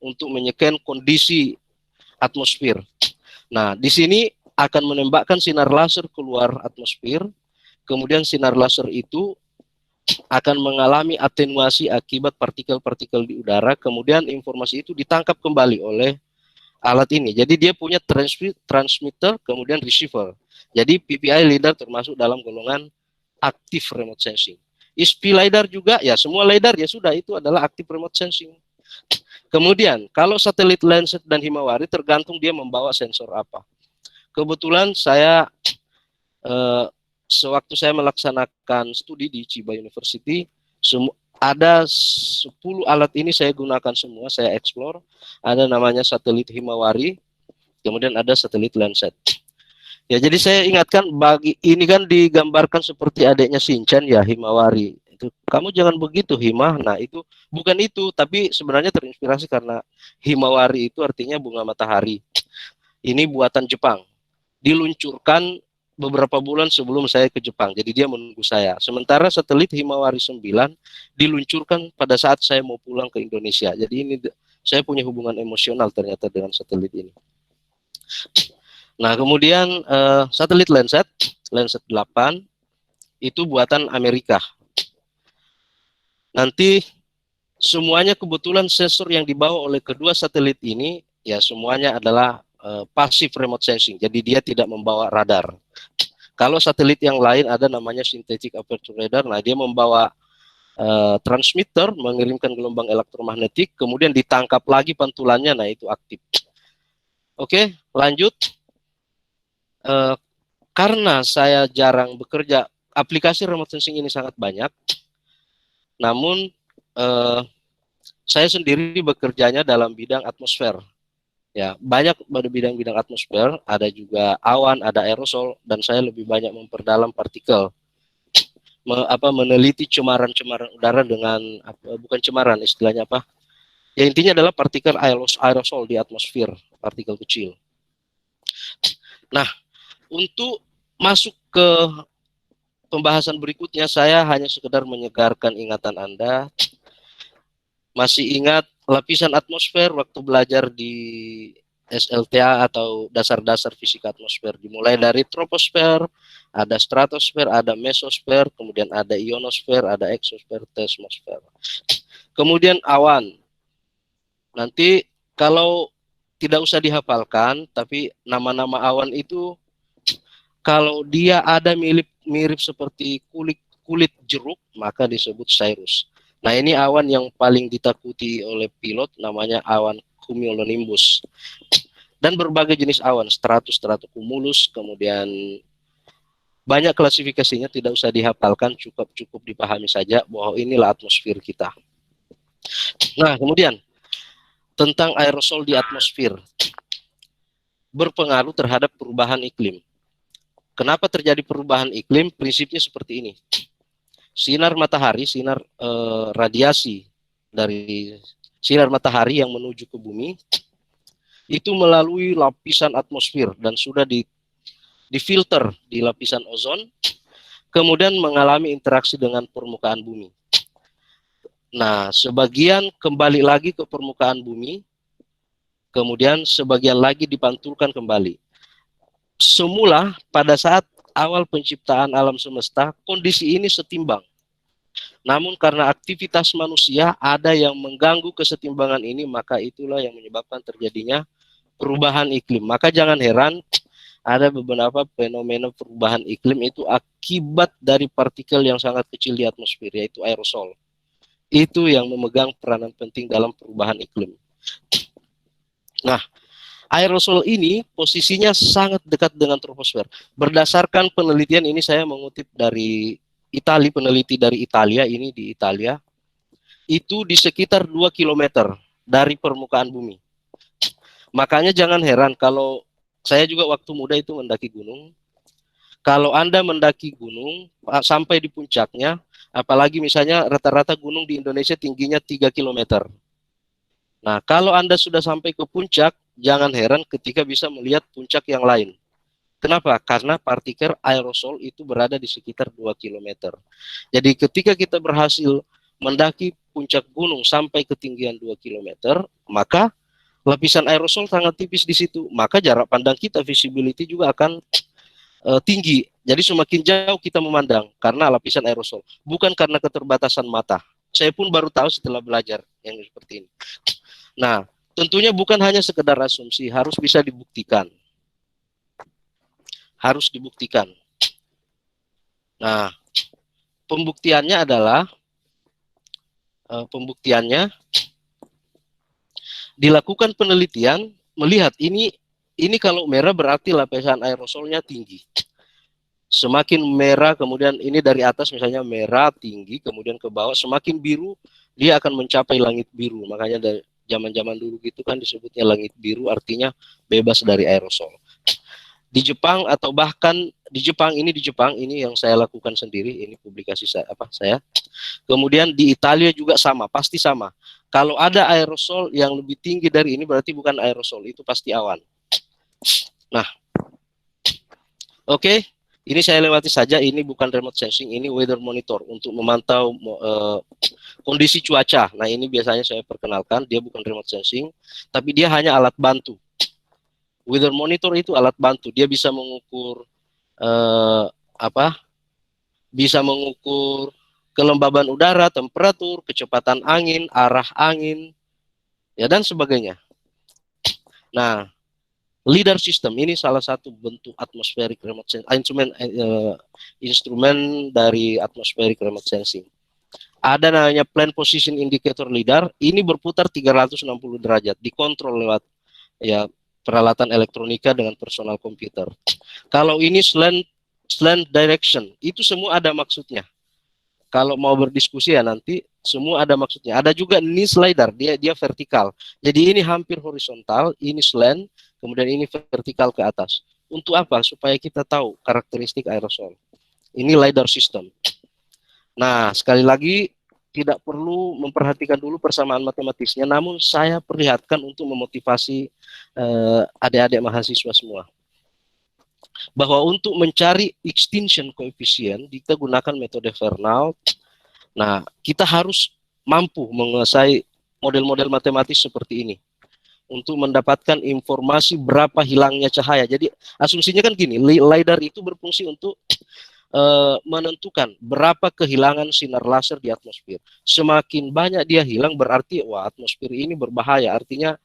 untuk menyeken kondisi atmosfer. Nah, di sini akan menembakkan sinar laser keluar atmosfer, kemudian sinar laser itu akan mengalami atenuasi akibat partikel-partikel di udara, kemudian informasi itu ditangkap kembali oleh alat ini. Jadi dia punya transmitter, kemudian receiver. Jadi PPI LiDAR termasuk dalam golongan active remote sensing. ISP LiDAR juga, ya semua LiDAR ya sudah, itu adalah active remote sensing. Kemudian kalau satelit Landsat dan Himawari tergantung dia membawa sensor apa. Kebetulan saya sewaktu saya melaksanakan studi di Chiba University, ada 10 alat ini saya gunakan semua, saya explore. Ada namanya satelit Himawari, kemudian ada satelit Landsat. Ya, jadi saya ingatkan, bagi ini kan digambarkan seperti adiknya Shinchan ya, Himawari. Itu kamu jangan begitu Hima. Nah, itu bukan itu, tapi sebenarnya terinspirasi karena Himawari itu artinya bunga matahari. Ini buatan Jepang. Diluncurkan beberapa bulan sebelum saya ke Jepang. Jadi dia menunggu saya. Sementara satelit Himawari 9 diluncurkan pada saat saya mau pulang ke Indonesia. Jadi ini saya punya hubungan emosional ternyata dengan satelit ini. Nah, kemudian satelit Landsat 8 itu buatan Amerika. Nanti semuanya kebetulan sensor yang dibawa oleh kedua satelit ini ya semuanya adalah passive remote sensing. Jadi dia tidak membawa radar. Kalau satelit yang lain ada namanya synthetic aperture radar. Nah, dia membawa transmitter, mengirimkan gelombang elektromagnetik, kemudian ditangkap lagi pantulannya, nah itu aktif. Oke, lanjut. Karena saya jarang bekerja, aplikasi remote sensing ini sangat banyak. Namun saya sendiri bekerjanya dalam bidang atmosfer. Ya, banyak pada bidang-bidang atmosfer, ada juga awan, ada aerosol, dan saya lebih banyak memperdalam partikel. Meneliti cemaran-cemaran udara dengan bukan cemaran, istilahnya apa? Ya, intinya adalah partikel aerosol di atmosfer, partikel kecil. Nah, untuk masuk ke pembahasan berikutnya, saya hanya sekedar menyegarkan ingatan Anda. Masih ingat lapisan atmosfer waktu belajar di SLTA atau dasar-dasar fisika atmosfer, dimulai dari troposfer, ada stratosfer, ada mesosfer, kemudian ada ionosfer, ada exosfer, termosfer. Kemudian awan. Nanti kalau tidak usah dihafalkan, tapi nama-nama awan itu kalau dia ada mirip seperti kulit jeruk, maka disebut cirrus. Nah, ini awan yang paling ditakuti oleh pilot, namanya awan cumulonimbus. Dan berbagai jenis awan, stratocumulus, kemudian banyak klasifikasinya, tidak usah dihafalkan, cukup dipahami saja bahwa inilah atmosfer kita. Nah, kemudian tentang aerosol di atmosfer berpengaruh terhadap perubahan iklim. Kenapa terjadi perubahan iklim? Prinsipnya seperti ini. Sinar matahari, radiasi dari sinar matahari yang menuju ke bumi itu melalui lapisan atmosfer dan sudah difilter di lapisan ozon, kemudian mengalami interaksi dengan permukaan bumi. Nah, sebagian kembali lagi ke permukaan bumi, kemudian sebagian lagi dipantulkan kembali. Semula pada saat awal penciptaan alam semesta, kondisi ini setimbang. Namun karena aktivitas manusia ada yang mengganggu kesetimbangan ini, maka itulah yang menyebabkan terjadinya perubahan iklim. Maka jangan heran ada beberapa fenomena perubahan iklim itu akibat dari partikel yang sangat kecil di atmosfer, yaitu aerosol. Itu yang memegang peranan penting dalam perubahan iklim. Nah, aerosol ini posisinya sangat dekat dengan troposfer. Berdasarkan penelitian ini, saya mengutip dari peneliti dari Italia, ini di Italia, itu di sekitar 2 km dari permukaan bumi. Makanya jangan heran kalau saya juga waktu muda itu mendaki gunung. Kalau Anda mendaki gunung sampai di puncaknya, apalagi misalnya rata-rata gunung di Indonesia tingginya 3 km. Nah, kalau Anda sudah sampai ke puncak, jangan heran ketika bisa melihat puncak yang lain. Kenapa? Karena partikel aerosol itu berada di sekitar 2 km. Jadi ketika kita berhasil mendaki puncak gunung sampai ketinggian 2 km, maka lapisan aerosol sangat tipis di situ. Maka jarak pandang kita, visibility juga akan tinggi. Jadi semakin jauh kita memandang karena lapisan aerosol. Bukan karena keterbatasan mata. Saya pun baru tahu setelah belajar yang seperti ini. Nah, tentunya bukan hanya sekedar asumsi, harus bisa dibuktikan. Harus dibuktikan. Nah, pembuktiannya adalah dilakukan penelitian melihat ini kalau merah berarti lapisan aerosolnya tinggi. Semakin merah, kemudian ini dari atas misalnya merah tinggi, kemudian ke bawah semakin biru dia akan mencapai langit biru. Makanya dari zaman-zaman dulu gitu kan disebutnya langit biru, artinya bebas dari aerosol. Di Jepang atau bahkan di Jepang ini yang saya lakukan sendiri, ini publikasi saya. Kemudian di Italia juga sama, pasti sama. Kalau ada aerosol yang lebih tinggi dari ini berarti bukan aerosol, itu pasti awan. Nah, oke. Ini saya lewati saja, ini bukan remote sensing, ini weather monitor untuk memantau kondisi cuaca. Nah, ini biasanya saya perkenalkan, dia bukan remote sensing, tapi dia hanya alat bantu. Weather monitor itu alat bantu, dia bisa mengukur bisa mengukur kelembaban udara, temperatur, kecepatan angin, arah angin, ya dan sebagainya. Nah, LIDAR system ini salah satu bentuk atmospheric remote sensing, instrumen dari atmospheric remote sensing. Ada namanya plan position indicator LIDAR, ini berputar 360 derajat, dikontrol lewat ya peralatan elektronika dengan personal komputer. Kalau ini slant direction, itu semua ada maksudnya. Kalau mau berdiskusi ya nanti semua ada maksudnya. Ada juga niche LIDAR, dia vertikal. Jadi ini hampir horizontal, ini slant, kemudian ini vertikal ke atas. Untuk apa? Supaya kita tahu karakteristik aerosol. Ini LIDAR system. Nah, sekali lagi tidak perlu memperhatikan dulu persamaan matematisnya, namun saya perlihatkan untuk memotivasi adik-adik mahasiswa semua. Bahwa untuk mencari extinction coefficient, kita gunakan metode Vernal. Nah, kita harus mampu menguasai model-model matematis seperti ini untuk mendapatkan informasi berapa hilangnya cahaya. Jadi asumsinya kan gini, LIDAR itu berfungsi untuk menentukan berapa kehilangan sinar laser di atmosfer. Semakin banyak dia hilang berarti wah atmosfer ini berbahaya. Artinya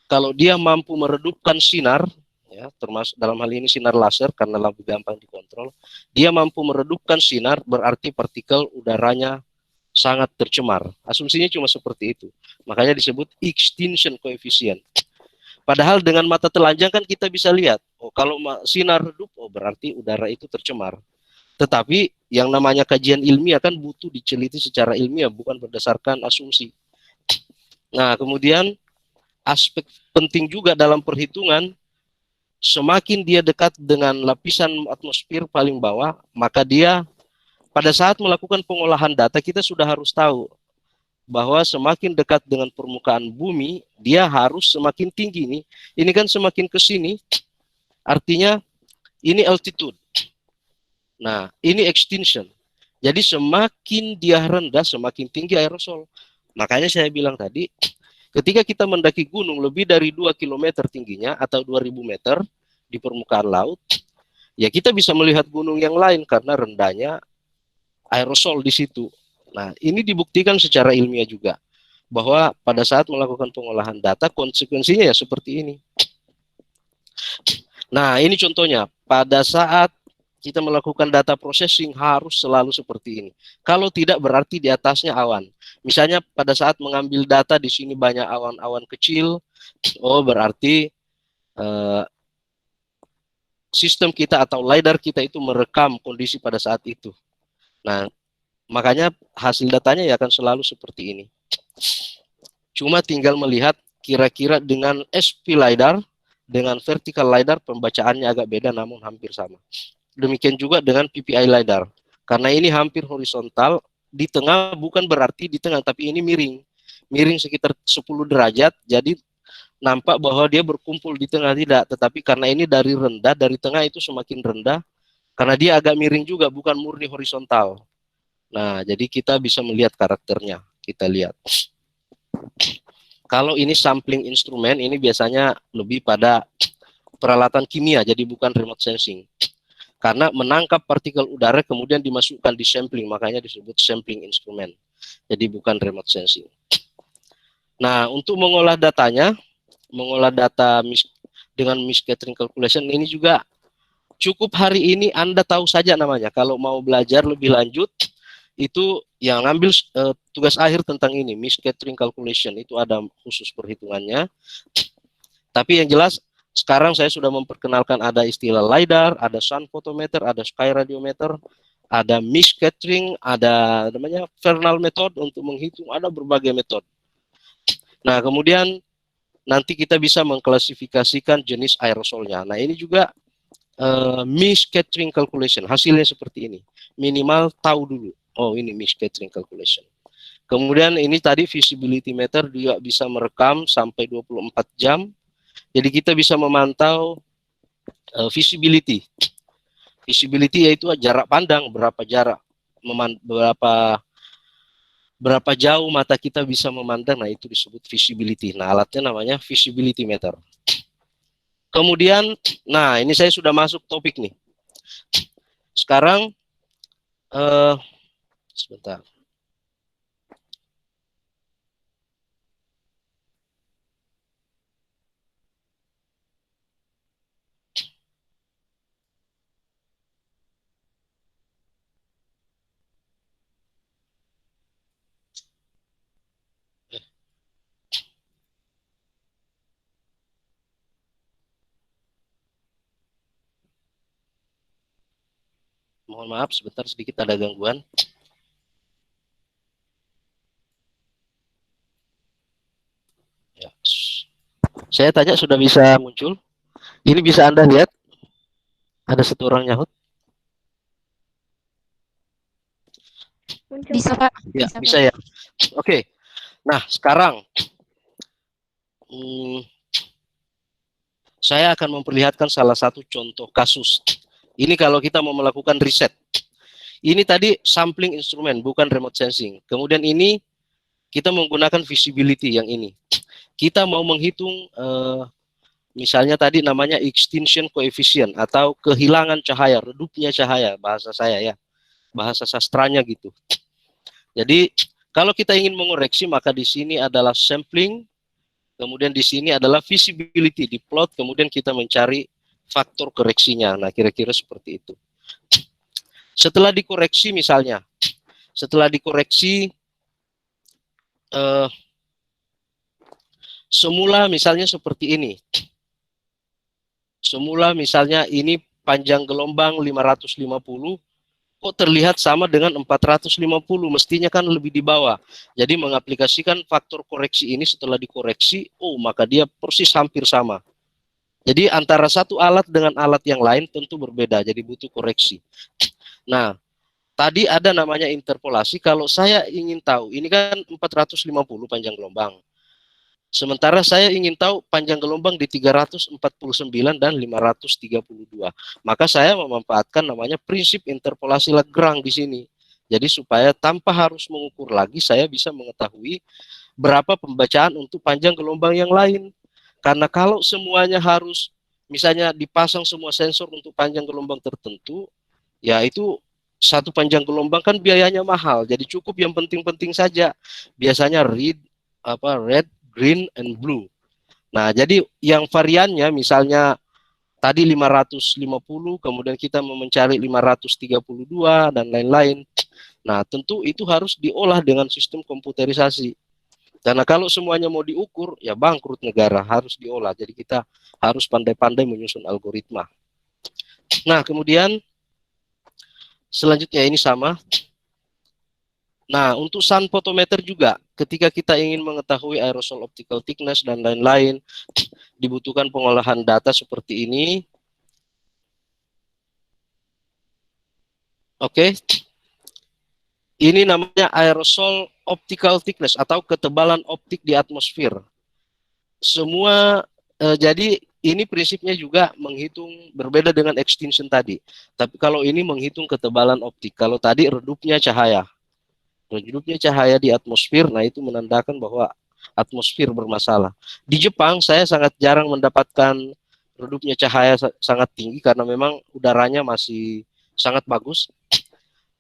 kalau dia mampu meredupkan sinar, ya termasuk dalam hal ini sinar laser karena lebih gampang dikontrol, dia mampu meredupkan sinar berarti partikel udaranya sangat tercemar. Asumsinya cuma seperti itu. Makanya disebut extinction coefficient. Padahal dengan mata telanjang kan kita bisa lihat, oh kalau sinar redup, oh berarti udara itu tercemar. Tetapi yang namanya kajian ilmiah kan butuh diteliti secara ilmiah, bukan berdasarkan asumsi. Nah, kemudian aspek penting juga dalam perhitungan, semakin dia dekat dengan lapisan atmosfer paling bawah, maka dia pada saat melakukan pengolahan data, kita sudah harus tahu bahwa semakin dekat dengan permukaan bumi, dia harus semakin tinggi nih. Ini kan semakin ke sini, artinya ini altitude. Nah, ini extinction. Jadi semakin dia rendah, semakin tinggi aerosol. Makanya saya bilang tadi, ketika kita mendaki gunung lebih dari 2 km tingginya atau 2000 meter di permukaan laut, ya kita bisa melihat gunung yang lain karena rendahnya aerosol di situ. Nah, ini dibuktikan secara ilmiah juga bahwa pada saat melakukan pengolahan data konsekuensinya ya seperti ini. Nah, ini contohnya. Pada saat kita melakukan data processing harus selalu seperti ini. Kalau tidak berarti di atasnya awan. Misalnya pada saat mengambil data di sini banyak awan-awan kecil, oh berarti sistem kita atau LiDAR kita itu merekam kondisi pada saat itu. Nah, makanya hasil datanya ya akan selalu seperti ini. Cuma tinggal melihat kira-kira dengan SP LiDAR, dengan vertical LiDAR pembacaannya agak beda namun hampir sama. Demikian juga dengan PPI LiDAR. Karena ini hampir horizontal, di tengah bukan berarti di tengah, tapi ini miring. Miring sekitar 10 derajat, jadi nampak bahwa dia berkumpul di tengah tidak. Tetapi karena ini dari rendah, dari tengah itu semakin rendah, karena dia agak miring juga, bukan murni horizontal. Nah, jadi kita bisa melihat karakternya. Kita lihat. Kalau ini sampling instrumen, ini biasanya lebih pada peralatan kimia, jadi bukan remote sensing. Karena menangkap partikel udara kemudian dimasukkan di sampling, makanya disebut sampling instrumen. Jadi bukan remote sensing. Nah, untuk mengolah datanya, mengolah data dengan misscattering calculation ini juga cukup hari ini Anda tahu saja namanya. Kalau mau belajar lebih lanjut, itu yang ngambil tugas akhir tentang ini, misscattering calculation, itu ada khusus perhitungannya. Tapi yang jelas sekarang saya sudah memperkenalkan ada istilah LiDAR, ada sun photometer, ada sky radiometer, ada misscattering, ada namanya Fresnel method untuk menghitung, ada berbagai metode. Nah, kemudian nanti kita bisa mengklasifikasikan jenis aerosolnya. Nah, ini juga misscattering calculation, hasilnya seperti ini. Minimal tahu dulu, oh ini misscattering calculation. Kemudian ini tadi visibility meter juga bisa merekam sampai 24 jam. Jadi kita bisa memantau visibility. Visibility yaitu jarak pandang, berapa jarak, berapa jauh mata kita bisa memandang. Nah, itu disebut visibility. Nah, alatnya namanya visibility meter. Kemudian, nah ini saya sudah masuk topik nih. Sekarang, sebentar. Mohon maaf, sebentar sedikit ada gangguan. Ya. Saya tanya sudah bisa muncul. Ini bisa Anda lihat. Ada satu orang nyahut. Bisa, Pak. Ya, bisa ya. Oke. Nah, sekarang saya akan memperlihatkan salah satu contoh kasus. Ini kalau kita mau melakukan riset. Ini tadi sampling instrumen, bukan remote sensing. Kemudian ini kita menggunakan visibility yang ini. Kita mau menghitung, misalnya tadi namanya extinction coefficient atau kehilangan cahaya, redupnya cahaya, bahasa saya ya, bahasa sastranya gitu. Jadi kalau kita ingin mengoreksi, maka di sini adalah sampling, kemudian di sini adalah visibility, di plot, kemudian kita mencari faktor koreksinya. Nah, kira-kira seperti itu. Setelah dikoreksi misalnya, semula misalnya seperti ini. Semula misalnya ini panjang gelombang 550, kok terlihat sama dengan 450, mestinya kan lebih di bawah. Jadi mengaplikasikan faktor koreksi ini setelah dikoreksi, oh maka dia persis hampir sama. Jadi antara satu alat dengan alat yang lain tentu berbeda, jadi butuh koreksi. Nah, tadi ada namanya interpolasi. Kalau saya ingin tahu, ini kan 450 panjang gelombang. Sementara saya ingin tahu panjang gelombang di 349 dan 532. Maka saya memanfaatkan namanya prinsip interpolasi Lagrange di sini. Jadi supaya tanpa harus mengukur lagi, saya bisa mengetahui berapa pembacaan untuk panjang gelombang yang lain. Karena kalau semuanya harus, misalnya dipasang semua sensor untuk panjang gelombang tertentu, ya itu satu panjang gelombang kan biayanya mahal. Jadi cukup yang penting-penting saja. Biasanya red, green, and blue. Nah, jadi yang variannya misalnya tadi 550, kemudian kita mau mencari 532 dan lain-lain. Nah, tentu itu harus diolah dengan sistem komputerisasi. Karena kalau semuanya mau diukur, ya bangkrut negara, harus diolah. Jadi kita harus pandai-pandai menyusun algoritma. Nah, kemudian selanjutnya ini sama. Nah, untuk sun photometer juga, ketika kita ingin mengetahui aerosol optical thickness dan lain-lain, dibutuhkan pengolahan data seperti ini. Oke. Ini namanya aerosol optical thickness atau ketebalan optik di atmosfer. Semua jadi ini prinsipnya juga menghitung berbeda dengan extinction tadi. Tapi kalau ini menghitung ketebalan optik. Kalau tadi redupnya cahaya. Redupnya cahaya di atmosfer, nah itu menandakan bahwa atmosfer bermasalah. Di Jepang saya sangat jarang mendapatkan redupnya cahaya sangat tinggi karena memang udaranya masih sangat bagus.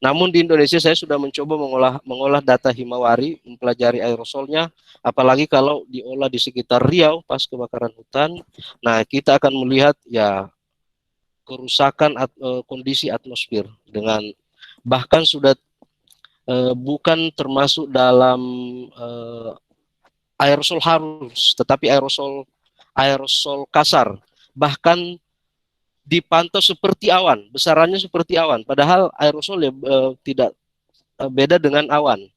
Namun di Indonesia saya sudah mencoba mengolah data Himawari, mempelajari aerosolnya, apalagi kalau diolah di sekitar Riau pas kebakaran hutan. Nah, kita akan melihat ya kerusakan kondisi atmosfer dengan bahkan sudah bukan termasuk dalam aerosol halus, tetapi aerosol kasar. Bahkan dipantau seperti awan, besarannya seperti awan. Padahal aerosol ya tidak beda dengan awan.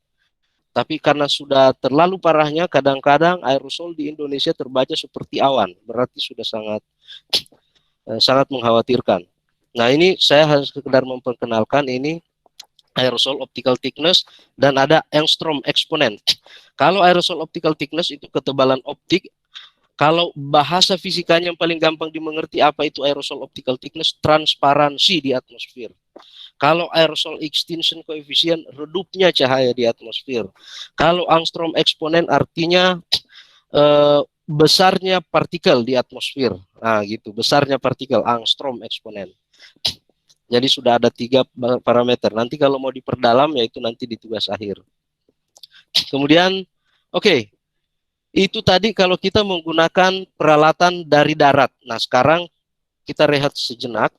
Tapi karena sudah terlalu parahnya, kadang-kadang aerosol di Indonesia terbaca seperti awan. Berarti sudah sangat mengkhawatirkan. Nah, ini saya harus sekedar memperkenalkan ini aerosol optical thickness dan ada angstrom exponent. Kalau aerosol optical thickness itu ketebalan optik. Kalau bahasa fisikanya yang paling gampang dimengerti apa itu aerosol optical thickness, transparansi di atmosfer. Kalau aerosol extinction coefficient, redupnya cahaya di atmosfer. Kalau angstrom exponent artinya besarnya partikel di atmosfer. Nah, gitu, besarnya partikel, angstrom exponent. Jadi sudah ada 3 parameter. Nanti kalau mau diperdalam, yaitu nanti di tugas akhir. Kemudian, oke. Itu tadi kalau kita menggunakan peralatan dari darat. Nah, sekarang kita rehat sejenak.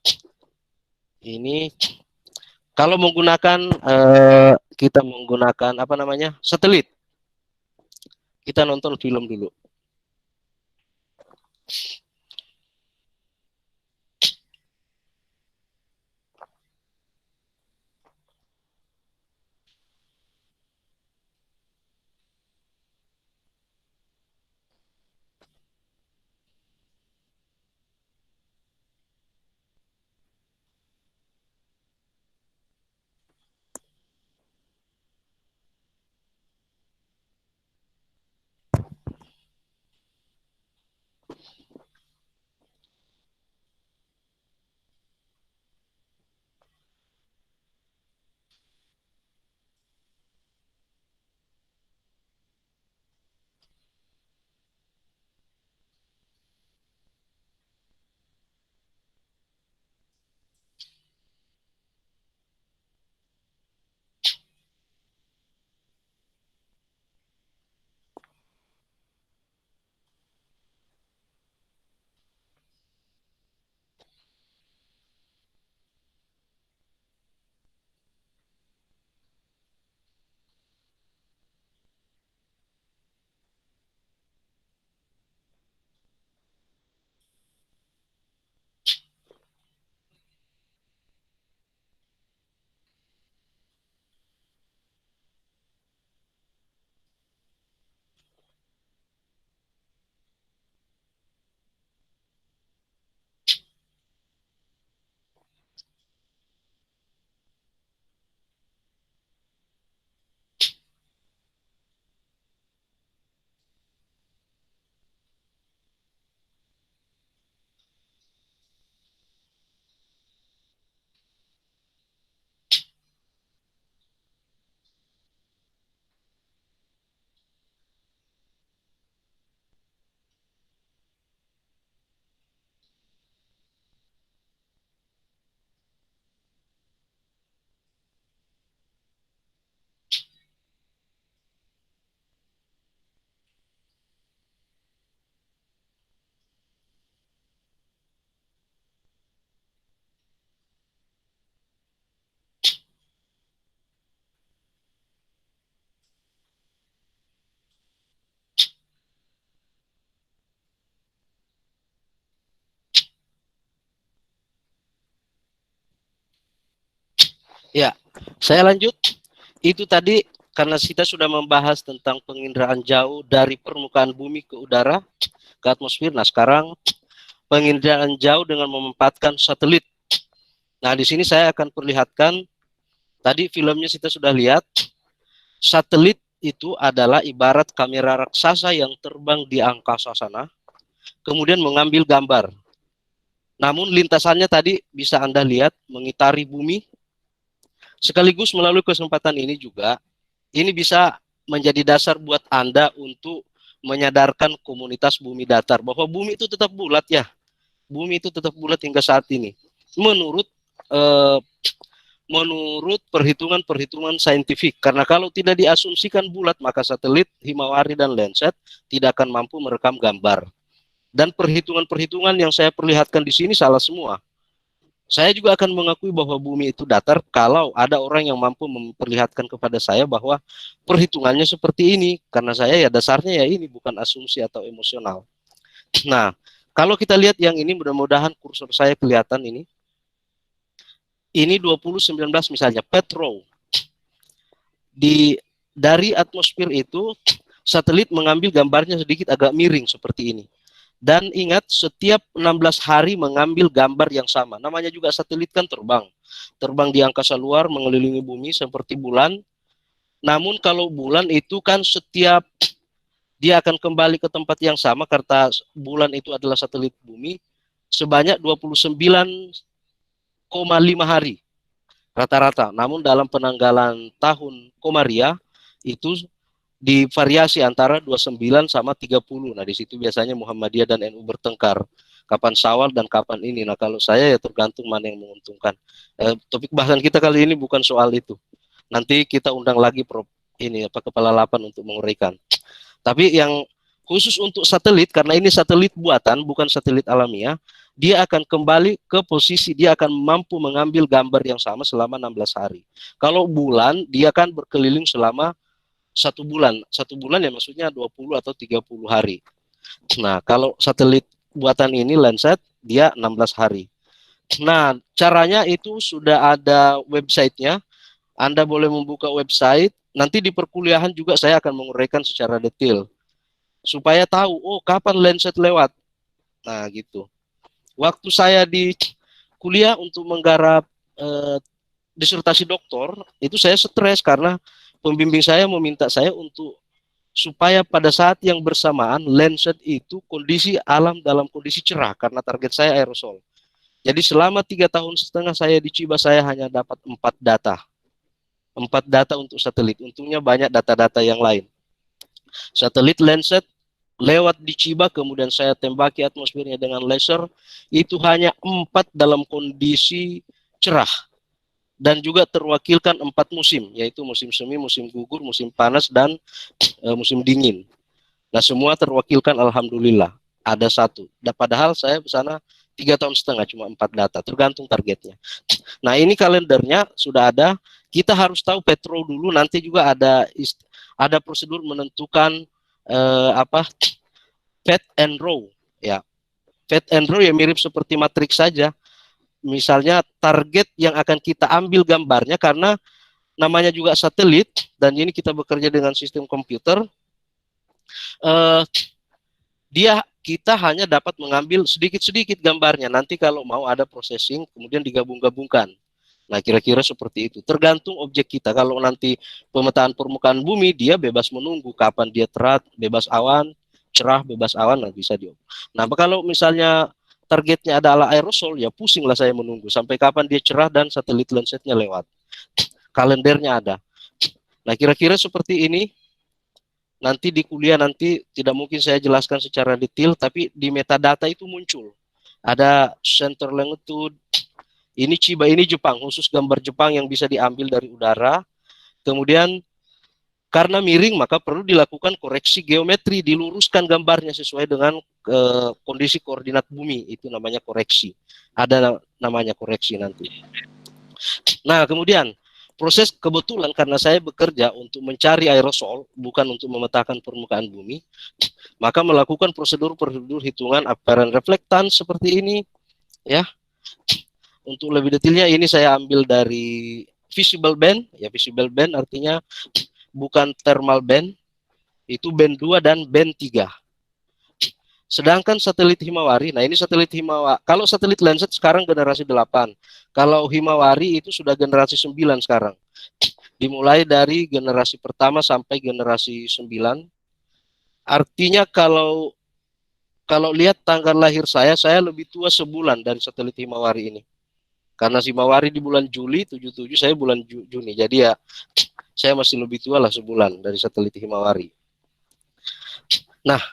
Ini kalau menggunakan kita menggunakan apa namanya? Satelit. Kita nonton film dulu. Ya, saya lanjut. Itu tadi karena kita sudah membahas tentang penginderaan jauh dari permukaan bumi ke udara, ke atmosfer. Nah, sekarang penginderaan jauh dengan memanfaatkan satelit. Nah, di sini saya akan perlihatkan, tadi filmnya kita sudah lihat, satelit itu adalah ibarat kamera raksasa yang terbang di angkasa sana, kemudian mengambil gambar. Namun lintasannya tadi bisa Anda lihat mengitari bumi. Sekaligus melalui kesempatan ini juga, ini bisa menjadi dasar buat Anda untuk menyadarkan komunitas bumi datar bahwa bumi itu tetap bulat ya. Bumi itu tetap bulat hingga saat ini. Menurut perhitungan-perhitungan saintifik. Karena kalau tidak diasumsikan bulat, maka satelit, Himawari, dan Landsat tidak akan mampu merekam gambar. Dan perhitungan-perhitungan yang saya perlihatkan di sini salah semua. Saya juga akan mengakui bahwa bumi itu datar kalau ada orang yang mampu memperlihatkan kepada saya bahwa perhitungannya seperti ini. Karena saya ya dasarnya ya ini, bukan asumsi atau emosional. Nah, kalau kita lihat yang ini, mudah-mudahan kursor saya kelihatan ini. Ini 2019 misalnya, Petro. Dari atmosfer itu, satelit mengambil gambarnya sedikit agak miring seperti ini. Dan ingat, setiap 16 hari mengambil gambar yang sama. Namanya juga satelit kan terbang. Terbang di angkasa luar, mengelilingi bumi seperti bulan. Namun kalau bulan itu kan setiap dia akan kembali ke tempat yang sama karena bulan itu adalah satelit bumi sebanyak 29,5 hari rata-rata. Namun dalam penanggalan tahun Komariah itu divariasi antara 29 sama 30. Nah, di situ biasanya Muhammadiyah dan NU bertengkar. Kapan Syawal dan kapan ini. Nah, kalau saya ya tergantung mana yang menguntungkan. Topik bahasan kita kali ini bukan soal itu. Nanti kita undang lagi Kepala Lapan untuk menguraikan. Tapi yang khusus untuk satelit, karena ini satelit buatan, bukan satelit alamiah, dia akan kembali ke posisi, dia akan mampu mengambil gambar yang sama selama 16 hari. Kalau bulan, dia akan berkeliling selama 1 bulan. 1 bulan ya maksudnya 20 atau 30 hari. Nah, kalau satelit buatan ini Landsat, dia 16 hari. Nah, caranya itu sudah ada websitenya. Anda boleh membuka website. Nanti di perkuliahan juga saya akan menguraikan secara detail. Supaya tahu, oh kapan Landsat lewat. Nah, gitu. Waktu saya di kuliah untuk menggarap disertasi doktor, itu saya stres karena pembimbing saya meminta saya untuk supaya pada saat yang bersamaan Landsat itu kondisi alam dalam kondisi cerah karena target saya aerosol. Jadi selama 3,5 tahun saya di Ciba saya hanya dapat 4 data. 4 data untuk satelit. Untungnya banyak data-data yang lain. Satelit Landsat lewat di Ciba, kemudian saya tembaki atmosfernya dengan laser, itu hanya 4 dalam kondisi cerah. Dan juga terwakilkan 4 musim, yaitu musim semi, musim gugur, musim panas, dan musim dingin. Nah, semua terwakilkan alhamdulillah. Ada 1. Padahal saya ke sana 3,5 tahun, cuma 4 data, tergantung targetnya. Nah, ini kalendernya sudah ada. Kita harus tahu Petro dulu, nanti juga ada prosedur menentukan fat and row. Ya, fat and row ya mirip seperti matriks saja. Misalnya target yang akan kita ambil gambarnya, karena namanya juga satelit dan ini kita bekerja dengan sistem komputer, kita hanya dapat mengambil sedikit-sedikit gambarnya. Nanti kalau mau ada processing kemudian digabung-gabungkan. Nah, kira-kira seperti itu. Tergantung objek kita. Kalau nanti pemetaan permukaan bumi, dia bebas menunggu kapan dia terat, bebas awan, cerah, bebas awan, nah bisa diob. Nah, kalau misalnya targetnya adalah aerosol, ya pusinglah saya menunggu sampai kapan dia cerah dan satelit Landsatnya lewat. Kalendernya ada. Nah, kira-kira seperti ini. Nanti di kuliah nanti tidak mungkin saya jelaskan secara detail, tapi di metadata itu muncul. Ada center longitude, ini Chiba, ini Jepang, khusus gambar Jepang yang bisa diambil dari udara. Kemudian karena miring maka perlu dilakukan koreksi geometri, diluruskan gambarnya sesuai dengan kondisi koordinat bumi, itu namanya koreksi. Ada namanya koreksi nanti. Nah, kemudian proses kebetulan karena saya bekerja untuk mencari aerosol, bukan untuk memetakan permukaan bumi, maka melakukan prosedur-prosedur hitungan apparent reflectance seperti ini, ya. Untuk lebih detailnya ini saya ambil dari visible band, ya visible band artinya bukan thermal band, itu band 2 dan band 3. Sedangkan satelit Himawari, nah ini satelit Himawari, kalau satelit Landsat sekarang generasi 8, kalau Himawari itu sudah generasi 9 sekarang. Dimulai dari generasi pertama sampai generasi 9. Artinya kalau lihat tanggal lahir saya lebih tua sebulan dari satelit Himawari ini. Karena Himawari di bulan Juli 77, saya bulan Juni. Jadi ya saya masih lebih tua lah sebulan dari satelit Himawari. Nah,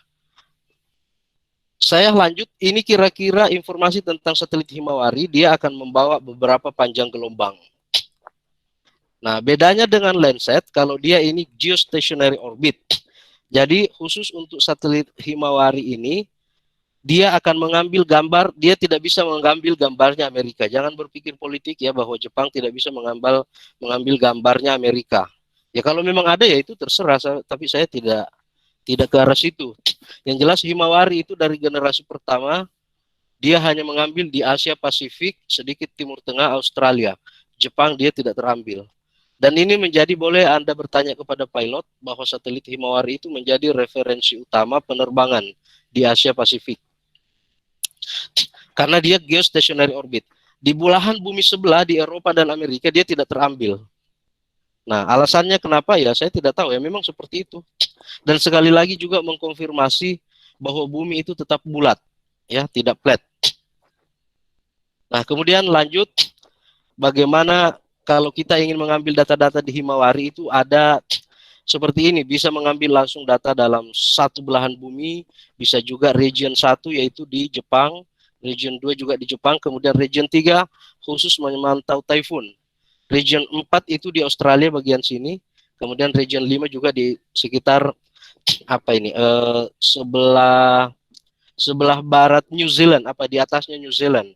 saya lanjut, ini kira-kira informasi tentang satelit Himawari, dia akan membawa beberapa panjang gelombang. Nah, bedanya dengan Landsat, kalau dia ini geostationary orbit. Jadi, khusus untuk satelit Himawari ini, dia akan mengambil gambar, dia tidak bisa mengambil gambarnya Amerika. Jangan berpikir politik ya, bahwa Jepang tidak bisa mengambil gambarnya Amerika. Ya, kalau memang ada ya itu terserah, tapi saya tidak ke arah situ. Yang jelas Himawari itu dari generasi pertama, dia hanya mengambil di Asia Pasifik, sedikit Timur Tengah, Australia. Jepang dia tidak terambil. Dan ini menjadi, boleh Anda bertanya kepada pilot, bahwa satelit Himawari itu menjadi referensi utama penerbangan di Asia Pasifik. Karena dia geostationary orbit. Di belahan bumi sebelah, di Eropa dan Amerika, dia tidak terambil. Nah, alasannya kenapa ya saya tidak tahu ya, memang seperti itu. Dan sekali lagi juga mengkonfirmasi bahwa bumi itu tetap bulat, ya, tidak flat. Nah, kemudian lanjut, bagaimana kalau kita ingin mengambil data-data di Himawari itu ada seperti ini, bisa mengambil langsung data dalam satu belahan bumi, bisa juga region 1 yaitu di Jepang, region 2 juga di Jepang, kemudian region 3 khusus memantau typhoon. Region 4 itu di Australia bagian sini, kemudian region 5 juga di sekitar sebelah barat New Zealand, di atasnya New Zealand.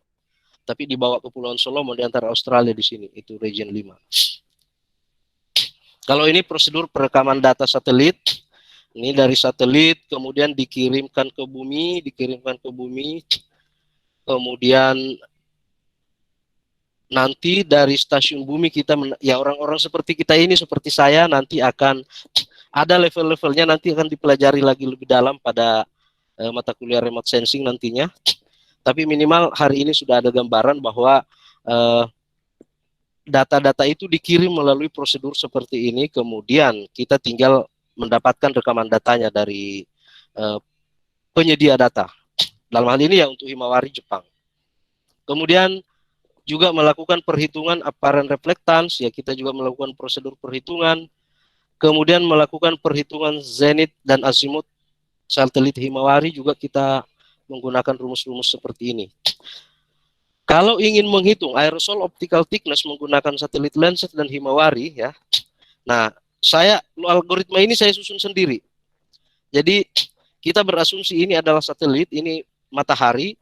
Tapi di bawah Kepulauan Solomon di antara Australia di sini, itu region 5. Kalau ini prosedur perekaman data satelit, ini dari satelit kemudian dikirimkan ke bumi, kemudian nanti dari stasiun bumi kita, ya orang-orang seperti kita ini, seperti saya, nanti akan ada level-levelnya, nanti akan dipelajari lagi lebih dalam pada mata kuliah remote sensing nantinya. Tapi minimal hari ini sudah ada gambaran bahwa data-data itu dikirim melalui prosedur seperti ini, kemudian kita tinggal mendapatkan rekaman datanya dari penyedia data. Dalam hal ini ya untuk Himawari Jepang. Kemudian juga melakukan perhitungan apparent reflectance, ya kita juga melakukan prosedur perhitungan, kemudian melakukan perhitungan zenith dan azimut satelit Himawari juga kita menggunakan rumus-rumus seperti ini. Kalau ingin menghitung aerosol optical thickness menggunakan satelit Landsat dan Himawari, ya, nah algoritma ini saya susun sendiri. Jadi kita berasumsi ini adalah satelit, ini matahari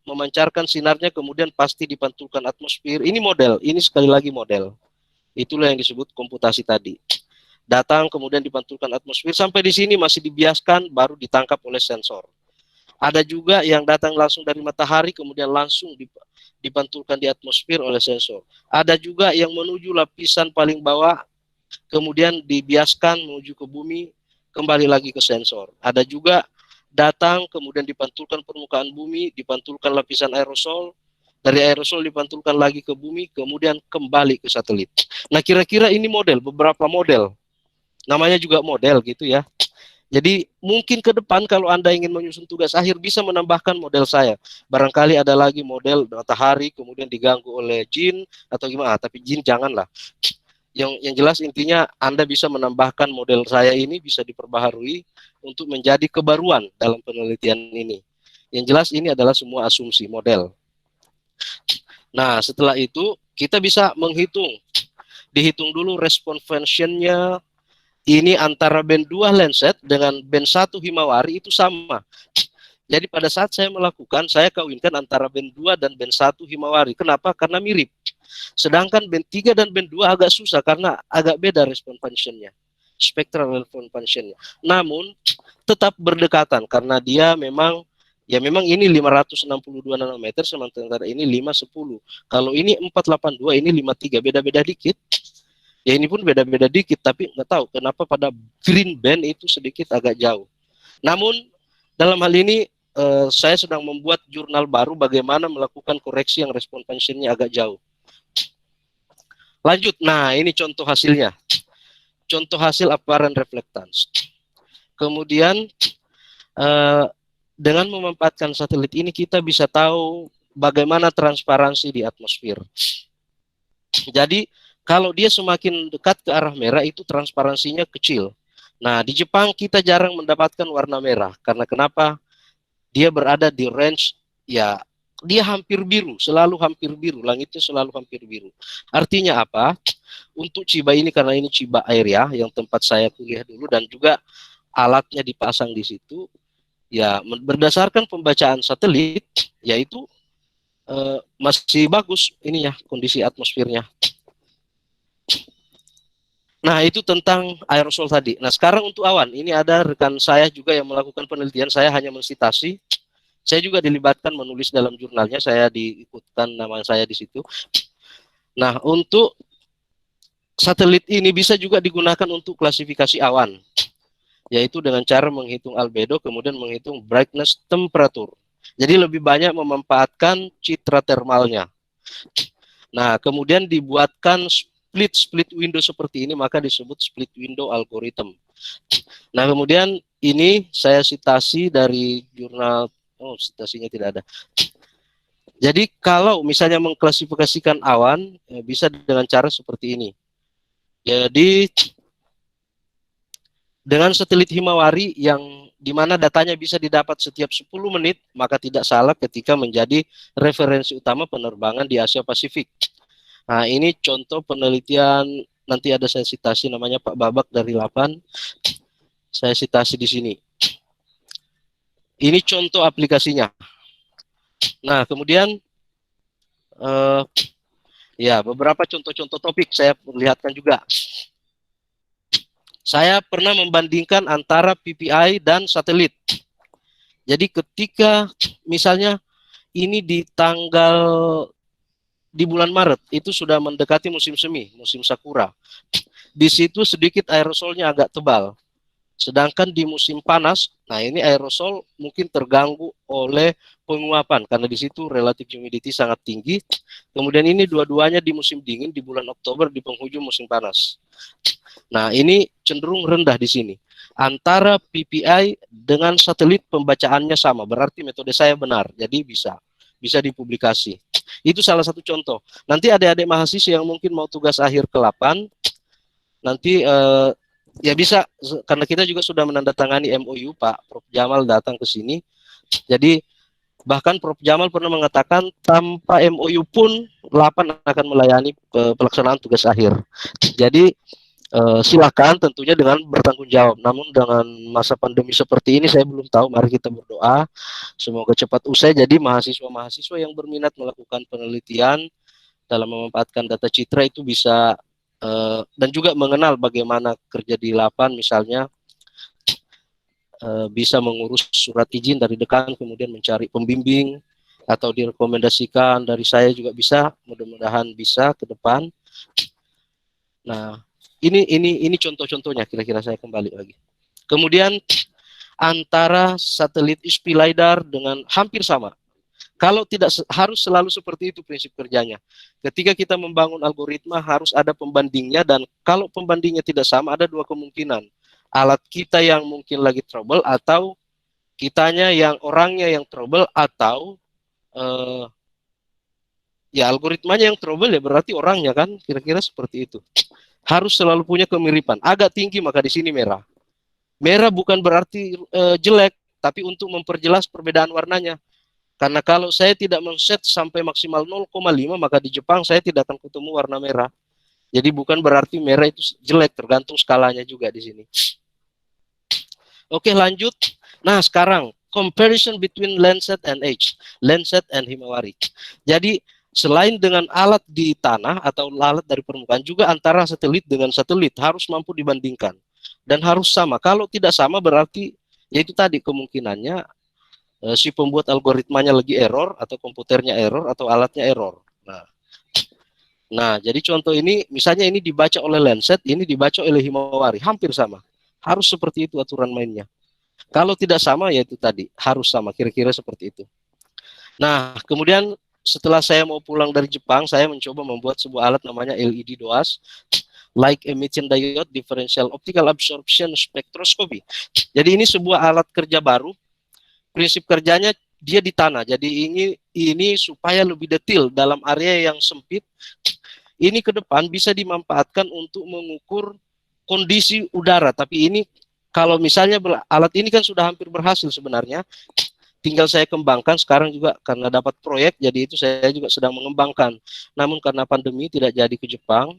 memancarkan sinarnya, kemudian pasti dipantulkan atmosfer. Ini model, ini sekali lagi model. Itulah yang disebut komputasi tadi. Datang, kemudian dipantulkan atmosfer, sampai di sini masih dibiaskan, baru ditangkap oleh sensor. Ada juga yang datang langsung dari matahari, kemudian langsung dipantulkan di atmosfer oleh sensor. Ada juga yang menuju lapisan paling bawah, kemudian dibiaskan menuju ke bumi, kembali lagi ke sensor. Ada juga datang, kemudian dipantulkan permukaan bumi, dipantulkan lapisan aerosol, dari aerosol dipantulkan lagi ke bumi, kemudian kembali ke satelit. Nah, kira-kira ini model, beberapa model. Namanya juga model gitu ya. Jadi mungkin ke depan kalau Anda ingin menyusun tugas akhir bisa menambahkan model saya. Barangkali ada lagi model matahari kemudian diganggu oleh jin atau gimana, tapi jin janganlah. Yang jelas intinya Anda bisa menambahkan model saya ini, bisa diperbaharui untuk menjadi kebaruan dalam penelitian ini. Yang jelas ini adalah semua asumsi model. Nah, setelah itu kita bisa menghitung. Dihitung dulu respon function-nya. Ini antara band 2 Landsat dengan band 1 Himawari itu sama. Jadi pada saat saya melakukan, saya kawinkan antara band 2 dan band 1 Himawari. Kenapa? Karena mirip. Sedangkan band 3 dan band 2 agak susah karena agak beda respon function-nya. Spectral respon function-nya. Namun tetap berdekatan karena dia memang Ya memang ini 562 nanometer, sementara ini 510. Kalau ini 482, ini 53, beda-beda dikit. Ya ini pun beda-beda dikit, tapi nggak tahu kenapa pada green band itu sedikit agak jauh. Namun dalam hal ini saya sedang membuat jurnal baru bagaimana melakukan koreksi yang respon functionnya agak jauh. Lanjut, nah ini contoh hasilnya. Contoh hasil apparent reflectance. Kemudian dengan memanfaatkan satelit ini kita bisa tahu bagaimana transparansi di atmosfer. Jadi kalau dia semakin dekat ke arah merah itu transparansinya kecil. Nah di Jepang kita jarang mendapatkan warna merah karena kenapa? Dia berada di range ya dia hampir biru, selalu hampir biru, langitnya selalu hampir biru. Artinya apa? Untuk Chiba ini karena ini Chiba Air ya, yang tempat saya kuliah dulu dan juga alatnya dipasang di situ. Ya, berdasarkan pembacaan satelit, yaitu masih bagus ini ya kondisi atmosfernya. Nah, itu tentang aerosol tadi. Nah, sekarang untuk awan, ini ada rekan saya juga yang melakukan penelitian, saya hanya mensitasi. Saya juga dilibatkan menulis dalam jurnalnya, saya diikutkan nama saya di situ. Nah, untuk satelit ini bisa juga digunakan untuk klasifikasi awan, yaitu dengan cara menghitung albedo, kemudian menghitung brightness temperatur. Jadi lebih banyak memanfaatkan citra termalnya. Nah, kemudian dibuatkan split window seperti ini, maka disebut split window algorithm. Nah, kemudian ini saya citasi dari jurnal, citasinya tidak ada. Jadi kalau misalnya mengklasifikasikan awan, bisa dengan cara seperti ini. Jadi dengan satelit Himawari yang dimana datanya bisa didapat setiap 10 menit, maka tidak salah ketika menjadi referensi utama penerbangan di Asia Pasifik. Nah, ini contoh penelitian, nanti ada saya citasi namanya Pak Babak dari LAPAN. Saya citasi di sini. Ini contoh aplikasinya. Nah, kemudian ya beberapa contoh-contoh topik saya perlihatkan juga. Saya pernah membandingkan antara PPI dan satelit. Jadi ketika misalnya ini di bulan Maret itu sudah mendekati musim semi, musim sakura. Di situ sedikit aerosolnya agak tebal. Sedangkan di musim panas, nah ini aerosol mungkin terganggu oleh penguapan karena di situ relatif humidity sangat tinggi. Kemudian ini dua-duanya di musim dingin di bulan Oktober di penghujung musim panas. Nah, ini cenderung rendah di sini. Antara PPI dengan satelit pembacaannya sama, berarti metode saya benar. Jadi bisa dipublikasi. Itu salah satu contoh. Nanti adik-adik mahasiswa yang mungkin mau tugas akhir ke-8 nanti ya bisa, karena kita juga sudah menandatangani MOU, Pak Prof Jamal datang ke sini. Jadi bahkan Prof Jamal pernah mengatakan tanpa MOU pun 8 akan melayani pelaksanaan tugas akhir. Jadi silakan tentunya dengan bertanggung jawab. Namun dengan masa pandemi seperti ini saya belum tahu, mari kita berdoa semoga cepat usai. Jadi mahasiswa-mahasiswa yang berminat melakukan penelitian dalam memanfaatkan data citra itu bisa dan juga mengenal bagaimana kerja di LAPAN misalnya, bisa mengurus surat izin dari dekan, kemudian mencari pembimbing atau direkomendasikan dari saya juga bisa, mudah-mudahan bisa ke depan. Nah, ini contoh-contohnya, kira-kira saya kembali lagi. Kemudian antara satelit ISPI LiDAR dengan hampir sama. Kalau tidak harus selalu seperti itu prinsip kerjanya. Ketika kita membangun algoritma harus ada pembandingnya, dan kalau pembandingnya tidak sama ada dua kemungkinan. Alat kita yang mungkin lagi trouble, atau kitanya yang orangnya yang trouble, atau ya algoritmanya yang trouble ya berarti orangnya kan, kira-kira seperti itu. Harus selalu punya kemiripan. Agak tinggi maka di sini merah. Merah bukan berarti jelek, tapi untuk memperjelas perbedaan warnanya. Karena kalau saya tidak men-set sampai maksimal 0,5, maka di Jepang saya tidak akan ketemu warna merah. Jadi bukan berarti merah itu jelek, tergantung skalanya juga di sini. Oke, lanjut. Nah, sekarang comparison between Landsat and H, Landsat and Himawari. Jadi selain dengan alat di tanah atau alat dari permukaan, juga antara satelit dengan satelit harus mampu dibandingkan dan harus sama. Kalau tidak sama berarti yaitu tadi kemungkinannya si pembuat algoritmanya lagi error, atau komputernya error, atau alatnya error. Nah, jadi contoh ini, misalnya ini dibaca oleh Lancet, ini dibaca oleh Himawari, hampir sama. Harus seperti itu aturan mainnya. Kalau tidak sama, ya itu tadi, harus sama, kira-kira seperti itu. Nah, kemudian setelah saya mau pulang dari Jepang, saya mencoba membuat sebuah alat namanya LED DOAS, Light Emission Diode Differential Optical Absorption Spectroscopy. Jadi ini sebuah alat kerja baru. Prinsip kerjanya dia di tanah. Jadi ini supaya lebih detail dalam area yang sempit. Ini ke depan bisa dimanfaatkan untuk mengukur kondisi udara. Tapi ini kalau misalnya alat ini kan sudah hampir berhasil sebenarnya. Tinggal saya kembangkan sekarang juga karena dapat proyek, jadi itu saya juga sedang mengembangkan. Namun karena pandemi tidak jadi ke Jepang.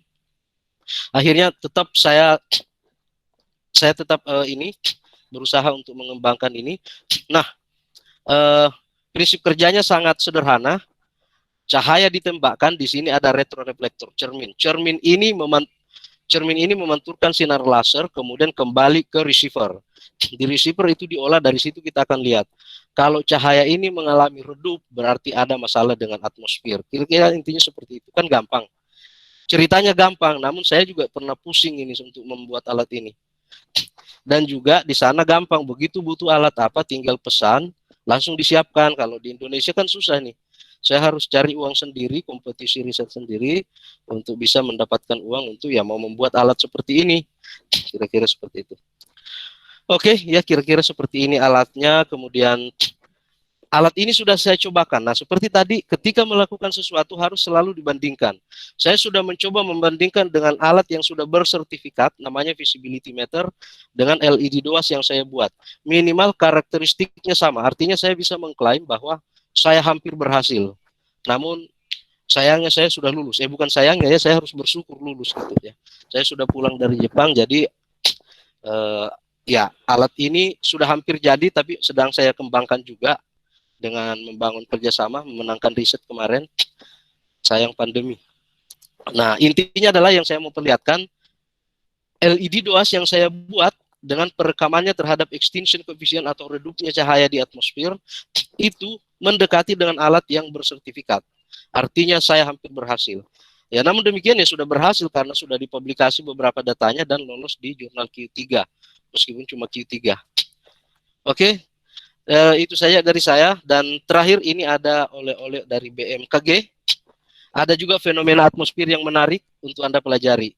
Akhirnya tetap saya tetap ini berusaha untuk mengembangkan ini. Nah, prinsip kerjanya sangat sederhana. Cahaya ditembakkan, di sini ada retroreflektor, cermin. Cermin ini memantulkan sinar laser, kemudian kembali ke receiver. Di receiver itu diolah, dari situ kita akan lihat. Kalau cahaya ini mengalami redup, berarti ada masalah dengan atmosfer. Kira-kira intinya seperti itu. Kan gampang. Ceritanya gampang, namun saya juga pernah pusing ini untuk membuat alat ini. Dan juga di sana gampang, begitu butuh alat apa, tinggal pesan, langsung disiapkan. Kalau di Indonesia kan susah nih. Saya harus cari uang sendiri, kompetisi riset sendiri, untuk bisa mendapatkan uang untuk ya mau membuat alat seperti ini. Kira-kira seperti itu. Oke, ya kira-kira seperti ini alatnya. Kemudian alat ini sudah saya cobakan. Nah, seperti tadi, ketika melakukan sesuatu harus selalu dibandingkan. Saya sudah mencoba membandingkan dengan alat yang sudah bersertifikat, namanya visibility meter, dengan LED DOAS yang saya buat. Minimal karakteristiknya sama, artinya saya bisa mengklaim bahwa saya hampir berhasil. Namun, sayangnya saya sudah lulus. Bukan sayangnya ya, saya harus bersyukur lulus gitu ya. Saya sudah pulang dari Jepang, jadi ya alat ini sudah hampir jadi, tapi sedang saya kembangkan juga dengan membangun kerjasama, memenangkan riset kemarin. Sayang pandemi. Nah, intinya adalah yang saya mau perlihatkan, LED DOAS yang saya buat dengan perekamannya terhadap extinction coefficient atau redupnya cahaya di atmosfer, itu mendekati dengan alat yang bersertifikat. Artinya saya hampir berhasil. Ya, namun demikian ya sudah berhasil karena sudah dipublikasi beberapa datanya dan lolos di jurnal Q3, meskipun cuma Q3. Oke. Itu saja dari saya. Dan terakhir ini ada oleh-oleh dari BMKG. Ada juga fenomena atmosfer yang menarik untuk Anda pelajari.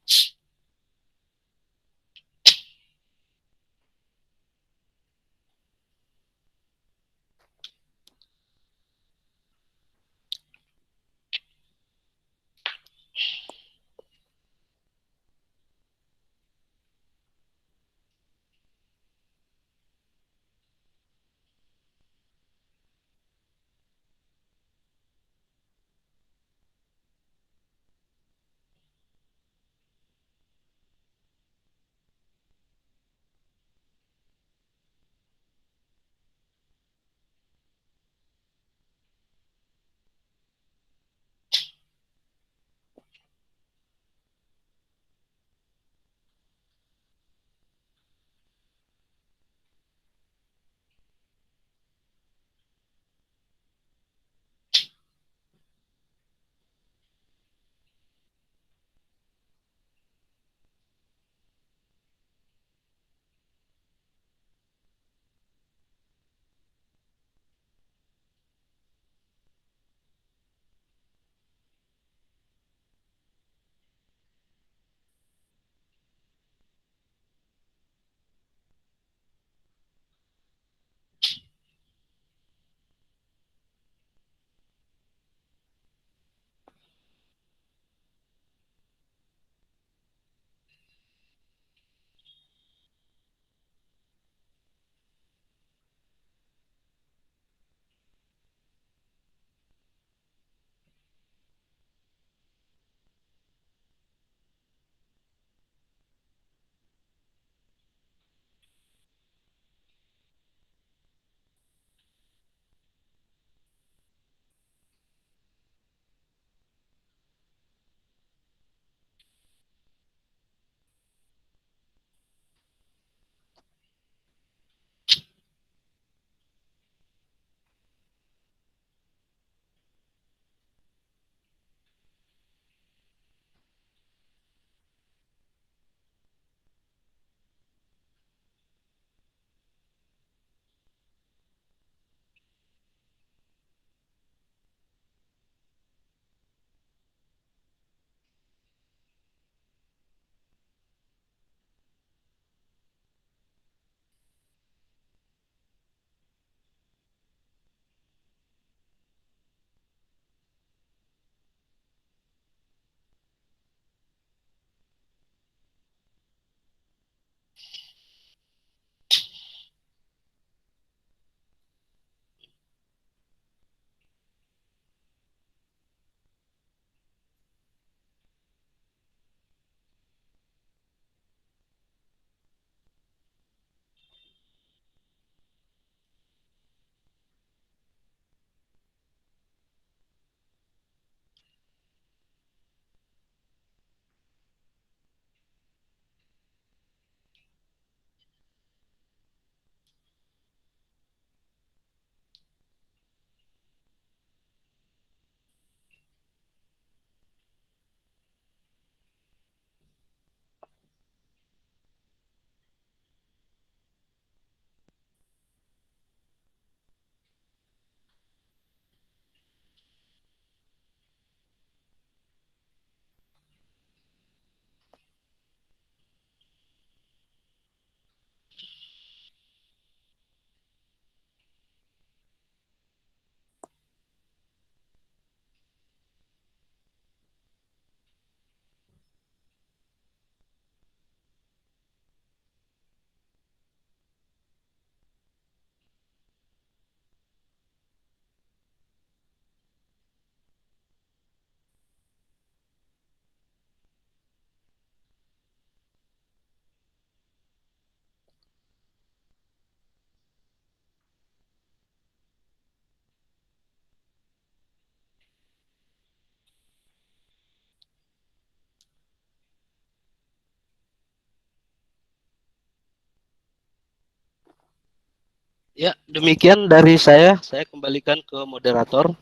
Ya, demikian dari saya. Saya kembalikan ke moderator.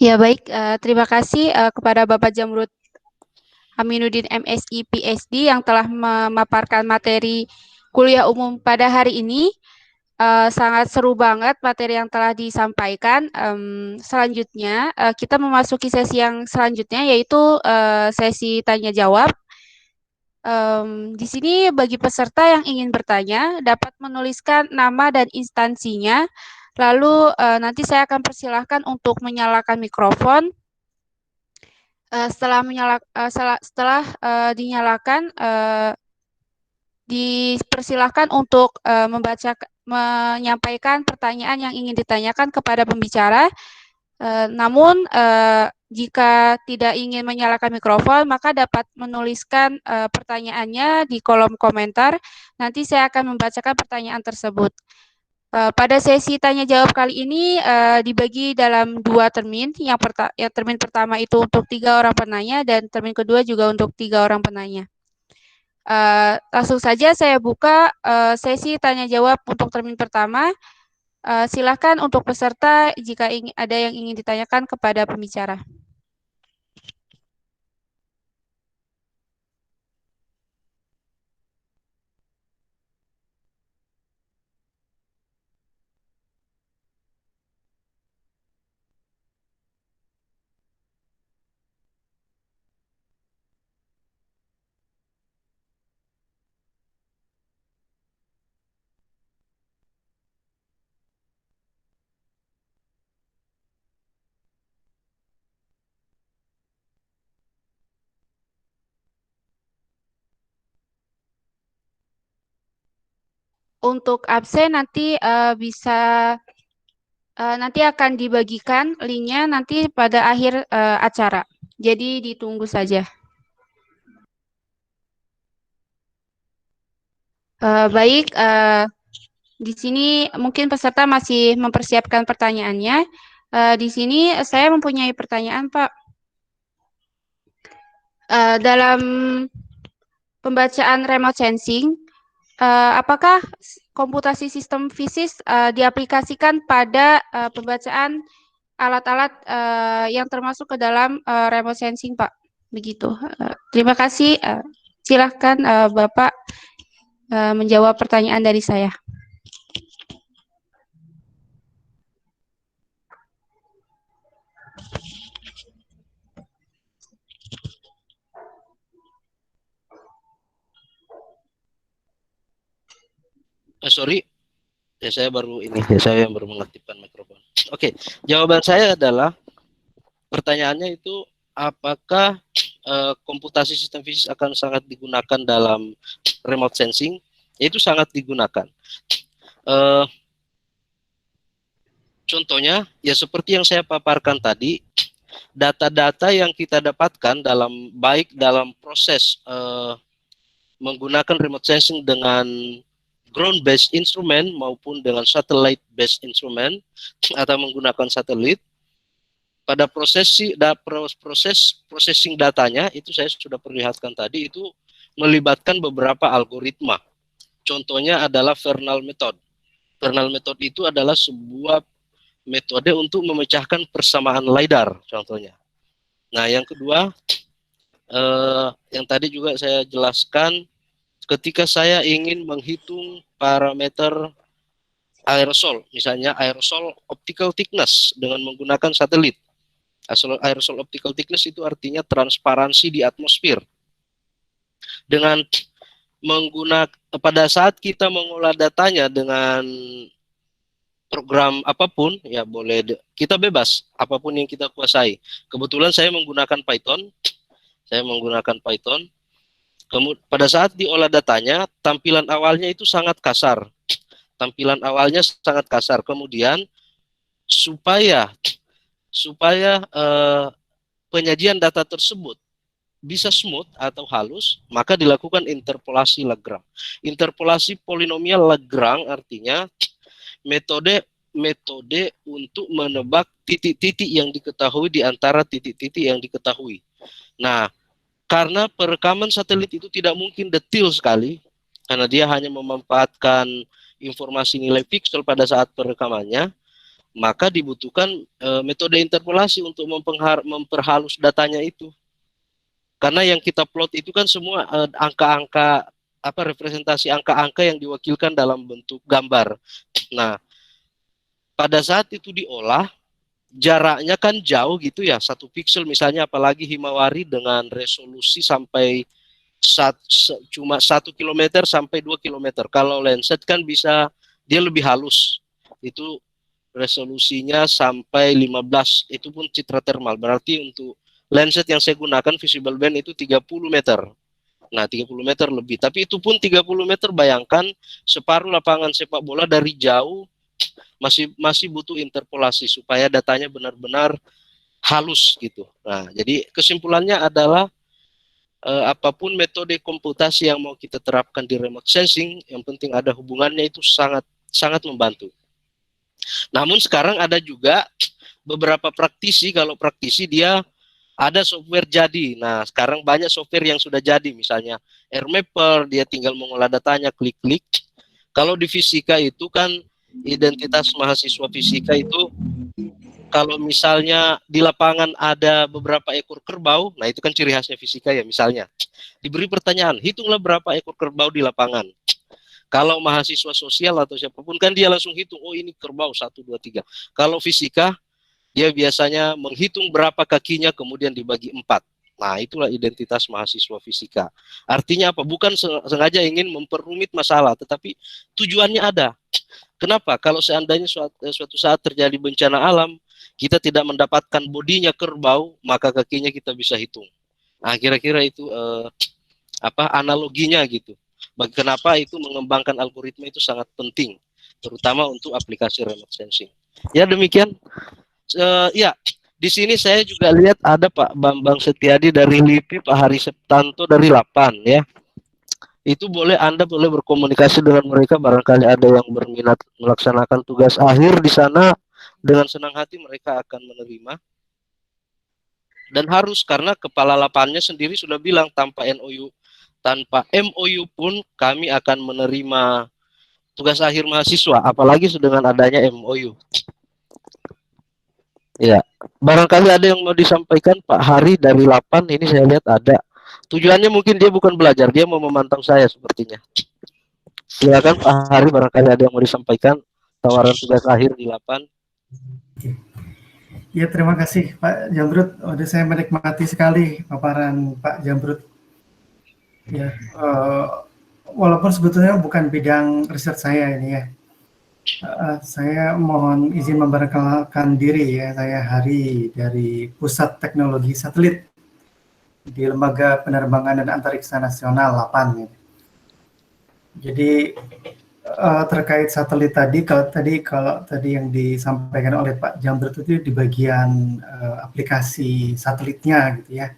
Ya baik, terima kasih kepada Bapak Jamrud Aminuddin MSI PhD yang telah memaparkan materi kuliah umum pada hari ini. Sangat seru banget materi yang telah disampaikan. Selanjutnya, kita memasuki sesi yang selanjutnya, yaitu sesi tanya jawab. Di sini bagi peserta yang ingin bertanya dapat menuliskan nama dan instansinya. Lalu nanti saya akan persilahkan untuk menyalakan mikrofon. Setelah dinyalakan, dipersilahkan untuk menyampaikan pertanyaan yang ingin ditanyakan kepada pembicara. Namun jika tidak ingin menyalakan mikrofon, maka dapat menuliskan pertanyaannya di kolom komentar. Nanti saya akan membacakan pertanyaan tersebut. Pada sesi tanya jawab kali ini dibagi dalam 2 termin. Yang termin pertama itu untuk 3 orang penanya dan termin kedua juga untuk 3 orang penanya. Langsung saja saya buka sesi tanya jawab untuk termin pertama. Silakan untuk peserta jika ada yang ingin ditanyakan kepada pembicara. Untuk absen nanti nanti akan dibagikan linknya nanti pada akhir acara. Jadi ditunggu saja. Baik, di sini mungkin peserta masih mempersiapkan pertanyaannya. Di sini saya mempunyai pertanyaan, Pak. Dalam pembacaan remote sensing, apakah komputasi sistem fisis diaplikasikan pada pembacaan alat-alat yang termasuk ke dalam remote sensing, Pak? Begitu. Terima kasih. Silahkan Bapak menjawab pertanyaan dari saya. Sorry, ya saya yang baru mengaktifkan mikrofon. Oke, jawaban saya adalah pertanyaannya itu apakah komputasi sistem fisis akan sangat digunakan dalam remote sensing? Itu sangat digunakan. Contohnya, ya seperti yang saya paparkan tadi, data-data yang kita dapatkan baik dalam proses menggunakan remote sensing dengan ground based instrument maupun dengan satellite based instrument atau menggunakan satelit, pada processing datanya itu saya sudah perlihatkan tadi, itu melibatkan beberapa algoritma. Contohnya adalah Vernal method. Vernal method itu adalah sebuah metode untuk memecahkan persamaan LiDAR contohnya. Nah, yang kedua, yang tadi juga saya jelaskan, ketika saya ingin menghitung parameter aerosol, misalnya aerosol optical thickness dengan menggunakan satelit. Aerosol optical thickness itu artinya transparansi di atmosfer. Dengan menggunakan, pada saat kita mengolah datanya dengan program apapun, ya boleh, kita bebas, apapun yang kita kuasai. Kebetulan saya menggunakan Python. Kemudian pada saat diolah datanya, tampilan awalnya itu sangat kasar. Kemudian supaya penyajian data tersebut bisa smooth atau halus, maka dilakukan interpolasi Lagrange. Interpolasi polinomial Lagrange artinya metode untuk menebak titik-titik yang diketahui di antara titik-titik yang diketahui. Nah, karena perekaman satelit itu tidak mungkin detail sekali, karena dia hanya memanfaatkan informasi nilai piksel pada saat perekamannya, maka dibutuhkan metode interpolasi untuk memperhalus datanya itu. Karena yang kita plot itu kan semua angka-angka, representasi angka-angka yang diwakilkan dalam bentuk gambar. Nah, pada saat itu diolah, jaraknya kan jauh gitu ya, 1 piksel misalnya, apalagi Himawari dengan resolusi sampai cuma 1 km sampai 2 km. Kalau Landsat kan bisa, dia lebih halus, itu resolusinya sampai 15, itu pun citra thermal. Berarti untuk Landsat yang saya gunakan visible band itu 30 meter. Nah, 30 meter lebih. Tapi itu pun 30 meter, bayangkan separuh lapangan sepak bola dari jauh, masih butuh interpolasi supaya datanya benar-benar halus gitu. Nah, jadi kesimpulannya adalah apapun metode komputasi yang mau kita terapkan di remote sensing, yang penting ada hubungannya, itu sangat membantu. Namun sekarang ada juga beberapa praktisi, kalau praktisi dia ada software jadi. Nah, sekarang banyak software yang sudah jadi, misalnya AirMapper, dia tinggal mengolah datanya, klik-klik. Kalau di fisika itu kan identitas mahasiswa fisika itu, kalau misalnya di lapangan ada beberapa ekor kerbau, nah itu kan ciri khasnya fisika ya, misalnya diberi pertanyaan, hitunglah berapa ekor kerbau di lapangan. Kalau mahasiswa sosial atau siapapun kan dia langsung hitung, oh ini kerbau 1, 2, 3. Kalau fisika, dia biasanya menghitung berapa kakinya kemudian dibagi 4. Nah, itulah identitas mahasiswa fisika. Artinya apa? Bukan sengaja ingin memperumit masalah, tetapi tujuannya ada. Kenapa? Kalau seandainya suatu saat terjadi bencana alam, kita tidak mendapatkan bodinya kerbau, maka kakinya kita bisa hitung. Nah, kira-kira itu analoginya gitu. Kenapa itu mengembangkan algoritma itu sangat penting, terutama untuk aplikasi remote sensing. Ya, demikian. Ya, di sini saya juga lihat ada Pak Bambang Setiadi dari LIPI, Pak Hari Septanto dari LAPAN ya. Itu Anda boleh berkomunikasi dengan mereka, barangkali ada yang berminat melaksanakan tugas akhir di sana, dengan senang hati mereka akan menerima. Dan harus, karena kepala lapannya sendiri sudah bilang tanpa MOU pun kami akan menerima tugas akhir mahasiswa, apalagi dengan adanya MOU. Ya, barangkali ada yang mau disampaikan Pak Hari dari LAPAN, ini saya lihat ada. Tujuannya mungkin dia bukan belajar, dia mau memantau saya sepertinya. Silakan Pak Hari, barangkali ada yang mau disampaikan tawaran tugas akhir di LAPAN. Ya, terima kasih Pak Jamrut. Saya menikmati sekali paparan Pak Jamrut. Ya, walaupun sebetulnya bukan bidang riset saya ini ya. Saya mohon izin memperkenalkan diri ya. Saya Hari dari Pusat Teknologi Satelit di Lembaga Penerbangan dan Antariksa Nasional LAPAN. Jadi terkait satelit tadi, kalau tadi yang disampaikan oleh Pak Jamrut itu di bagian aplikasi satelitnya gitu ya.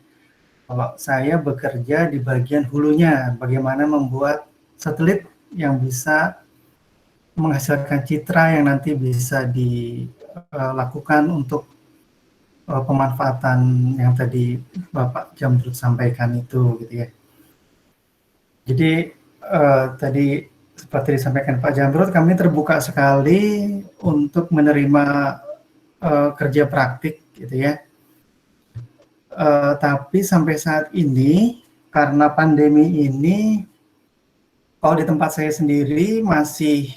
Kalau saya bekerja di bagian hulunya, bagaimana membuat satelit yang bisa menghasilkan citra yang nanti bisa dilakukan untuk pemanfaatan yang tadi Bapak Jamrut sampaikan itu gitu ya. Jadi tadi seperti disampaikan Pak Jamrut, kami terbuka sekali untuk menerima kerja praktik gitu ya. Tapi sampai saat ini karena pandemi ini, kalau di tempat saya sendiri masih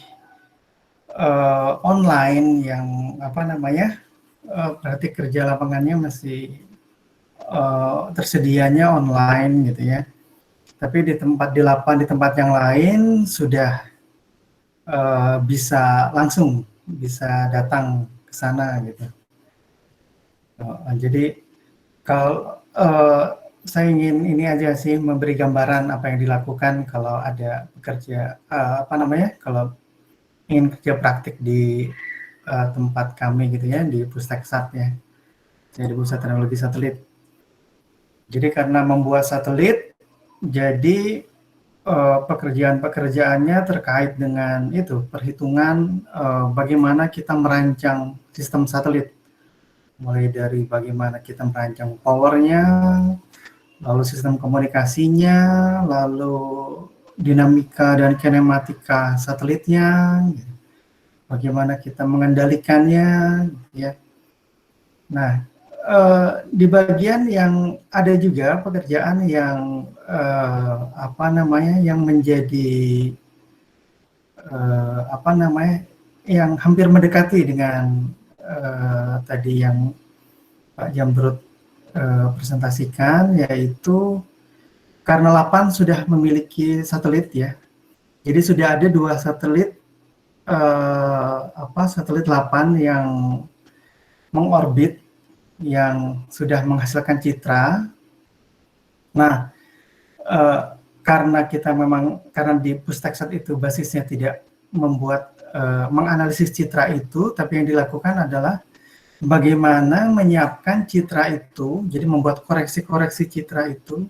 online, yang berarti kerja lapangannya masih tersedianya online gitu ya. Tapi di tempat yang lain sudah bisa datang ke sana gitu. Jadi kalau saya ingin ini aja sih memberi gambaran apa yang dilakukan kalau ada pekerja kalau ingin kerja praktik di tempat kami gitu ya, di Pusteksat ya. Saya di Pusat Teknologi Satelit. Jadi karena membuat satelit, jadi pekerjaan-pekerjaannya terkait dengan itu, perhitungan bagaimana kita merancang sistem satelit. Mulai dari bagaimana kita merancang powernya, lalu sistem komunikasinya, lalu dinamika dan kinematika satelitnya, bagaimana kita mengendalikannya, ya. Nah, di bagian yang ada juga pekerjaan yang yang menjadi yang hampir mendekati dengan tadi yang Pak Jambrut presentasikan, yaitu karena LAPAN sudah memiliki satelit ya, jadi sudah ada 2 satelit satelit LAPAN yang mengorbit, yang sudah menghasilkan citra. Nah, karena di Pusteksat itu basisnya tidak menganalisis citra itu, tapi yang dilakukan adalah bagaimana menyiapkan citra itu, jadi membuat koreksi-koreksi citra itu,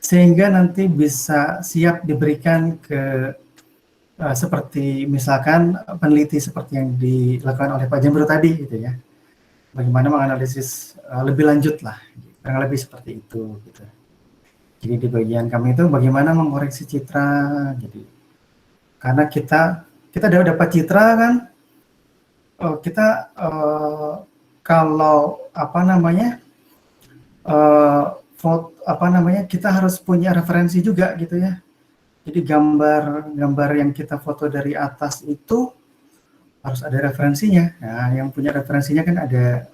sehingga nanti bisa siap diberikan ke seperti misalkan peneliti seperti yang dilakukan oleh Pak Jambrut tadi gitu ya. Bagaimana menganalisis lebih lanjut lah, kurang lebih seperti itu gitu. Jadi di bagian kami itu bagaimana mengoreksi citra, jadi karena kita dapat citra kan, kita kalau kita harus punya referensi juga gitu ya. Jadi gambar yang kita foto dari atas itu harus ada referensinya. Nah, yang punya referensinya kan ada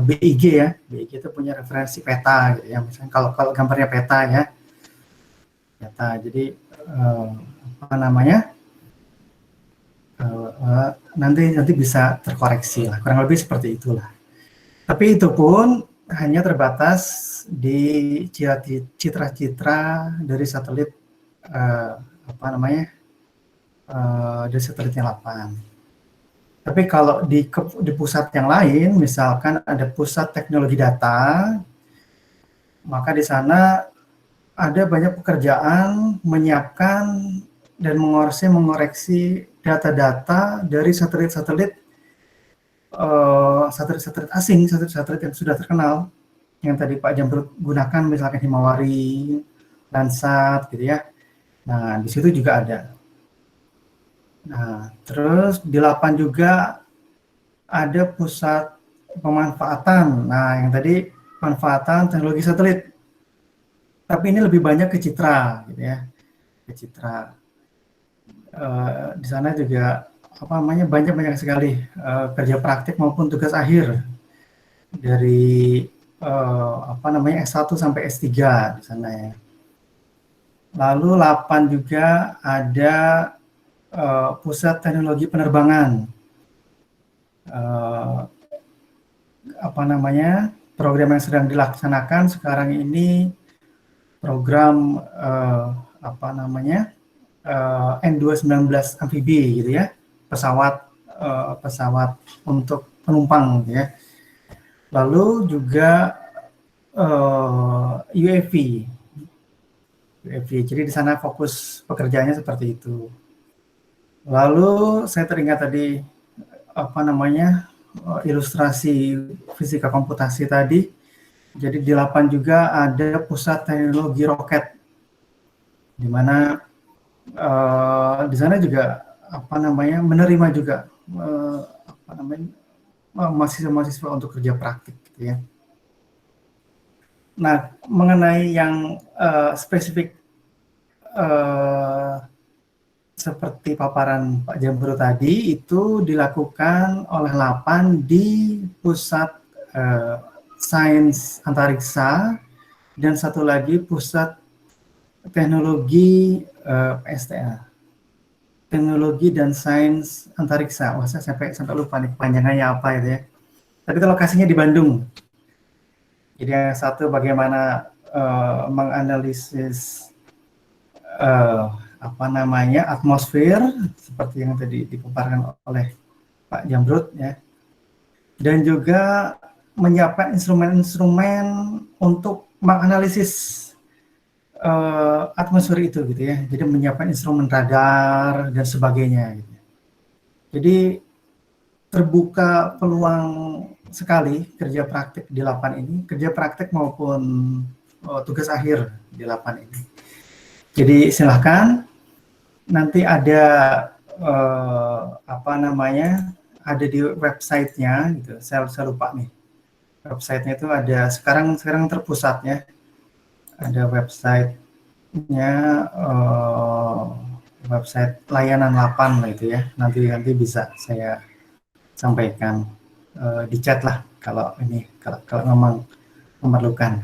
BIG ya. BIG itu punya referensi peta gitu ya. Misalnya kalau gambarnya peta ya. Peta. Jadi nanti bisa terkoreksi lah. Kurang lebih seperti itulah. Tapi itu pun hanya terbatas di citra-citra dari satelit dari satelitnya LAPAN. Tapi kalau di pusat yang lain, misalkan ada pusat teknologi data, maka di sana ada banyak pekerjaan menyiapkan dan mengoreksi data-data dari satelit-satelit asing, satelit-satelit yang sudah terkenal, yang tadi Pak Jambrut gunakan, misalkan Himawari, Landsat, gitu ya. Nah, di situ juga ada. Nah, terus di LAPAN juga ada pusat pemanfaatan. Nah, yang tadi pemanfaatan teknologi satelit. Tapi ini lebih banyak ke citra, gitu ya, ke citra. Di sana juga banyak sekali kerja praktik maupun tugas akhir dari S1 sampai S3 di sana ya. Lalu LAPAN juga ada pusat teknologi penerbangan. Program yang sedang dilaksanakan sekarang ini program N219 amfibi gitu ya, pesawat untuk penumpang gitu ya. Lalu juga UAV. Jadi di sana fokus pekerjaannya seperti itu. Lalu saya teringat tadi ilustrasi fisika komputasi tadi. Jadi di LAPAN juga ada pusat teknologi roket, di mana di sana juga menerima juga mahasiswa-mahasiswa untuk kerja praktik gitu ya. Nah, mengenai yang spesifik seperti paparan Pak Jambrut tadi, itu dilakukan oleh LAPAN di pusat sains antariksa, dan satu lagi pusat teknologi PSTA, teknologi dan sains antariksa. Wah, saya sampai lupa nih panjangannya apa itu ya. Tapi itu lokasinya di Bandung. Jadi yang satu bagaimana menganalisis atmosfer seperti yang tadi dipaparkan oleh Pak Jambrut ya, dan juga menyiapkan instrumen-instrumen untuk menganalisis atmosfer itu gitu ya. Jadi menyiapkan instrumen radar dan sebagainya gitu. Jadi terbuka peluang sekali kerja praktik di LAPAN ini, kerja praktik maupun tugas akhir di LAPAN ini. Jadi silahkan nanti ada apa namanya, ada di websitenya gitu. Saya lupa nih. Websitenya itu ada sekarang terpusatnya. Ada websitenya, website layanan 8 lah itu ya. Nanti bisa saya sampaikan di chat lah kalau memang memerlukan.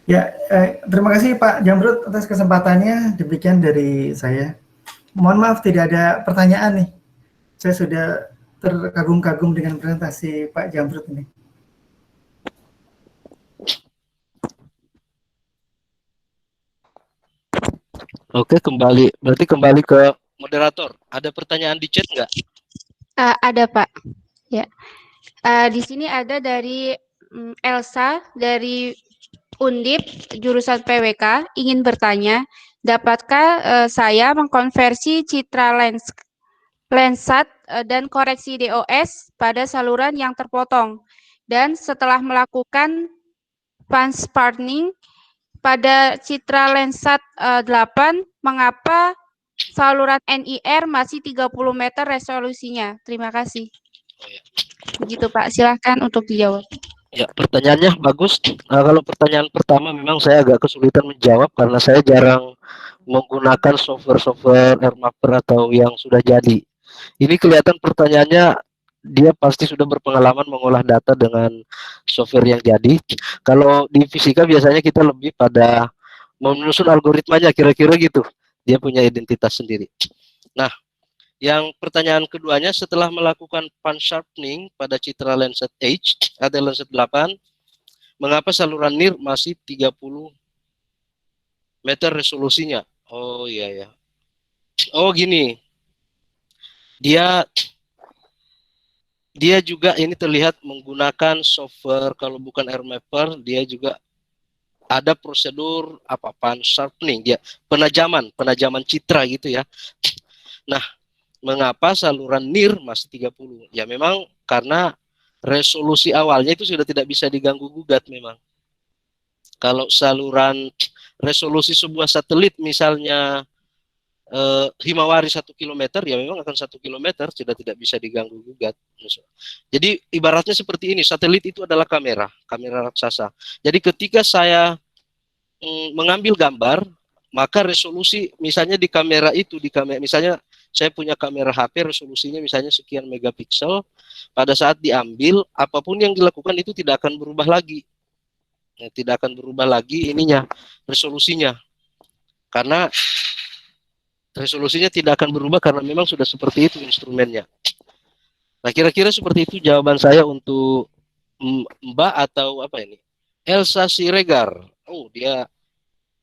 Ya, terima kasih Pak Jamrud atas kesempatannya. Demikian dari saya. Mohon maaf tidak ada pertanyaan nih. Saya sudah terkagum-kagum dengan presentasi Pak Jamrud ini. Oke, berarti kembali ke moderator. Ada pertanyaan di chat nggak? Ada Pak. Ya. Di sini ada dari Elsa dari Undip jurusan PWK ingin bertanya, dapatkah saya mengkonversi citra Landsat dan koreksi DOS pada saluran yang terpotong? Dan setelah melakukan pansparking pada citra Landsat 8, mengapa saluran NIR masih 30 meter resolusinya? Terima kasih. Begitu Pak, silahkan untuk dijawab. Ya, pertanyaannya bagus. Kalau pertanyaan pertama memang saya agak kesulitan menjawab karena saya jarang menggunakan software AirMapper atau yang sudah jadi. Ini kelihatan pertanyaannya dia pasti sudah berpengalaman mengolah data dengan software yang jadi. Kalau di fisika biasanya kita lebih pada menyusun algoritmanya kira-kira gitu. Dia punya identitas sendiri. Nah, yang pertanyaan keduanya, setelah melakukan pansharpening pada citra Landsat H atau Landsat 8, mengapa saluran NIR masih 30 meter resolusinya? Oh iya ya. Oh gini. Dia juga ini terlihat menggunakan software, kalau bukan AirMapper, dia juga ada prosedur apa pansharpening, dia penajaman citra gitu ya. Nah, mengapa saluran NIR masih 30? Ya memang karena resolusi awalnya itu sudah tidak bisa diganggu gugat memang. Kalau saluran resolusi sebuah satelit misalnya Himawari 1 km, ya memang akan 1 km sudah tidak bisa diganggu gugat. Jadi ibaratnya seperti ini, satelit itu adalah kamera raksasa. Jadi ketika saya mengambil gambar, maka resolusi misalnya di kamera itu, misalnya saya punya kamera HP resolusinya misalnya sekian megapiksel, pada saat diambil apapun yang dilakukan itu tidak akan berubah lagi. Ya, tidak akan berubah lagi ininya, resolusinya. Karena resolusinya tidak akan berubah karena memang sudah seperti itu instrumennya. Nah, kira-kira seperti itu jawaban saya untuk Mbak atau apa ini? Elsa Siregar. Oh, dia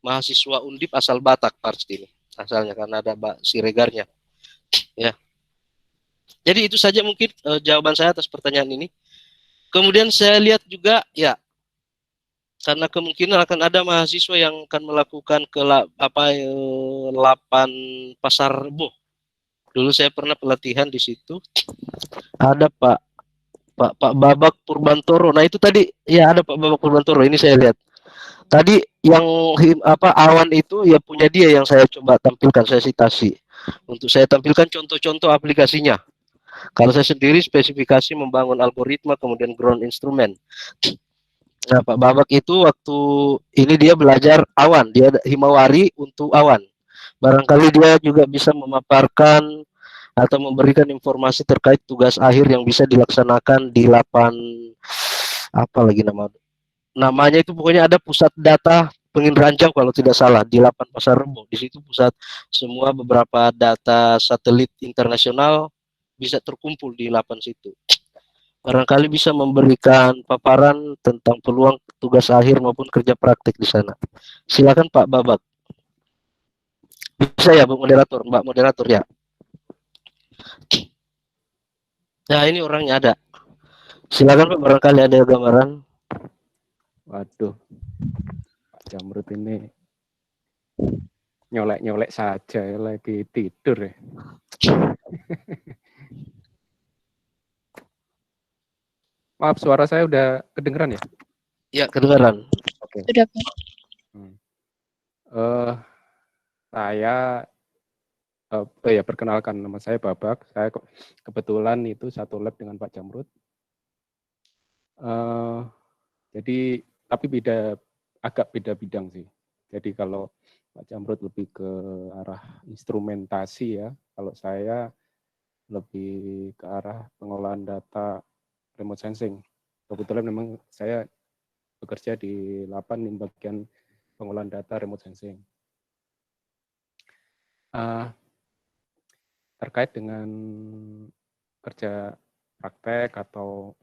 mahasiswa Undip asal Batak pasti ini. Asalnya karena ada Mbak Siregarnya. Ya. Jadi itu saja mungkin jawaban saya atas pertanyaan ini. Kemudian saya lihat juga ya, karena kemungkinan akan ada mahasiswa yang akan melakukan ke 8 Pasar Rebo. Dulu saya pernah pelatihan di situ. Ada Pak Babak Purbantoro. Nah itu tadi ya ada Pak Babak Purbantoro. Ini saya lihat. Tadi yang awan itu ya punya dia yang saya coba tampilkan, saya citasi. Untuk saya tampilkan contoh-contoh aplikasinya. Kalau saya sendiri spesifikasi membangun algoritma kemudian ground instrument. Nah, Pak Babak itu waktu ini dia belajar awan, dia Himawari untuk awan. Barangkali dia juga bisa memaparkan atau memberikan informasi terkait tugas akhir yang bisa dilaksanakan di 8 apa lagi namanya itu, pokoknya ada pusat data penginderaan jauh kalau tidak salah di 8 Pasar Rebo. Di situ pusat semua beberapa data satelit internasional bisa terkumpul di 8 situ. Barangkali bisa memberikan paparan tentang peluang tugas akhir maupun kerja praktik di sana. Silakan Pak Babak. Bisa ya, Bu Moderator, Mbak Moderator ya. Nah, ini orangnya ada. Silakan Pak, barangkali ada gambaran. Waduh, Pak Jamrud ini nyolek-nyolek saja ya, lagi tidur ya. Maaf, suara saya udah kedengeran ya? Ya, kedengeran. Oke. Sudah. Saya ya perkenalkan, nama saya Babak. Saya kebetulan itu satu lab dengan Pak Jamrut. Jadi tapi agak beda bidang sih. Jadi kalau Pak Jamrut lebih ke arah instrumentasi ya, kalau saya lebih ke arah pengolahan data remote sensing. Kebetulan memang saya bekerja di LAPAN di bagian pengolahan data remote sensing. Terkait dengan kerja praktek atau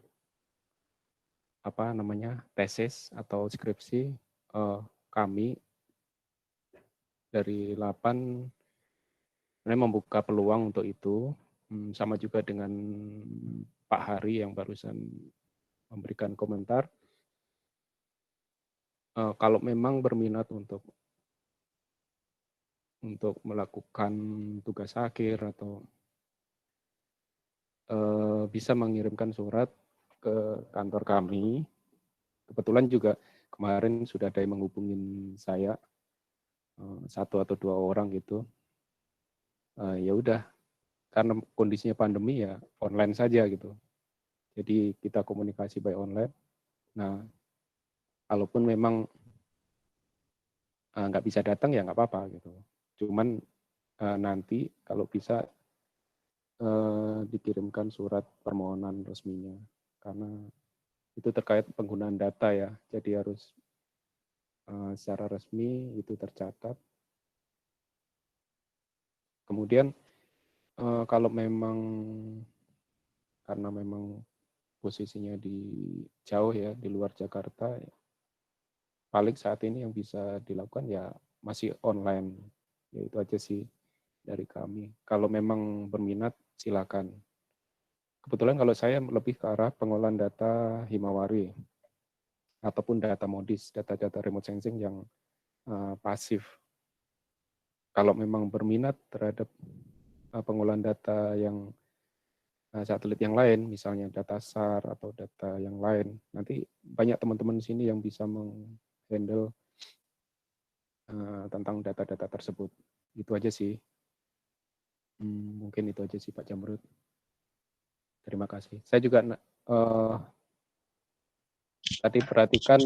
apa namanya tesis atau skripsi, kami dari LAPAN sebenarnya membuka peluang untuk itu, sama juga dengan Pak Hari yang barusan memberikan komentar. Kalau memang berminat untuk melakukan tugas akhir atau bisa mengirimkan surat ke kantor kami. Kebetulan juga kemarin sudah ada yang menghubungin saya, 1 atau 2 orang gitu. Ya udah, karena kondisinya pandemi ya online saja gitu. Jadi kita komunikasi by online. Nah, kalaupun memang nggak bisa datang ya nggak apa-apa gitu. Cuman nanti kalau bisa dikirimkan surat permohonan resminya, karena itu terkait penggunaan data ya, jadi harus secara resmi itu tercatat. Kemudian kalau memang karena memang posisinya jauh ya, di luar Jakarta, paling saat ini yang bisa dilakukan ya masih online. Ya itu aja sih dari kami. Kalau memang berminat silakan. Kebetulan kalau saya lebih ke arah pengolahan data Himawari ataupun data modis, data-data remote sensing yang pasif. Kalau memang berminat terhadap pengolahan data yang satelit yang lain, misalnya data SAR atau data yang lain, nanti banyak teman-teman di sini yang bisa menghandle tentang data-data tersebut. Itu aja sih. Mungkin itu aja sih Pak Jamrut. Terima kasih. Saya juga tadi perhatikan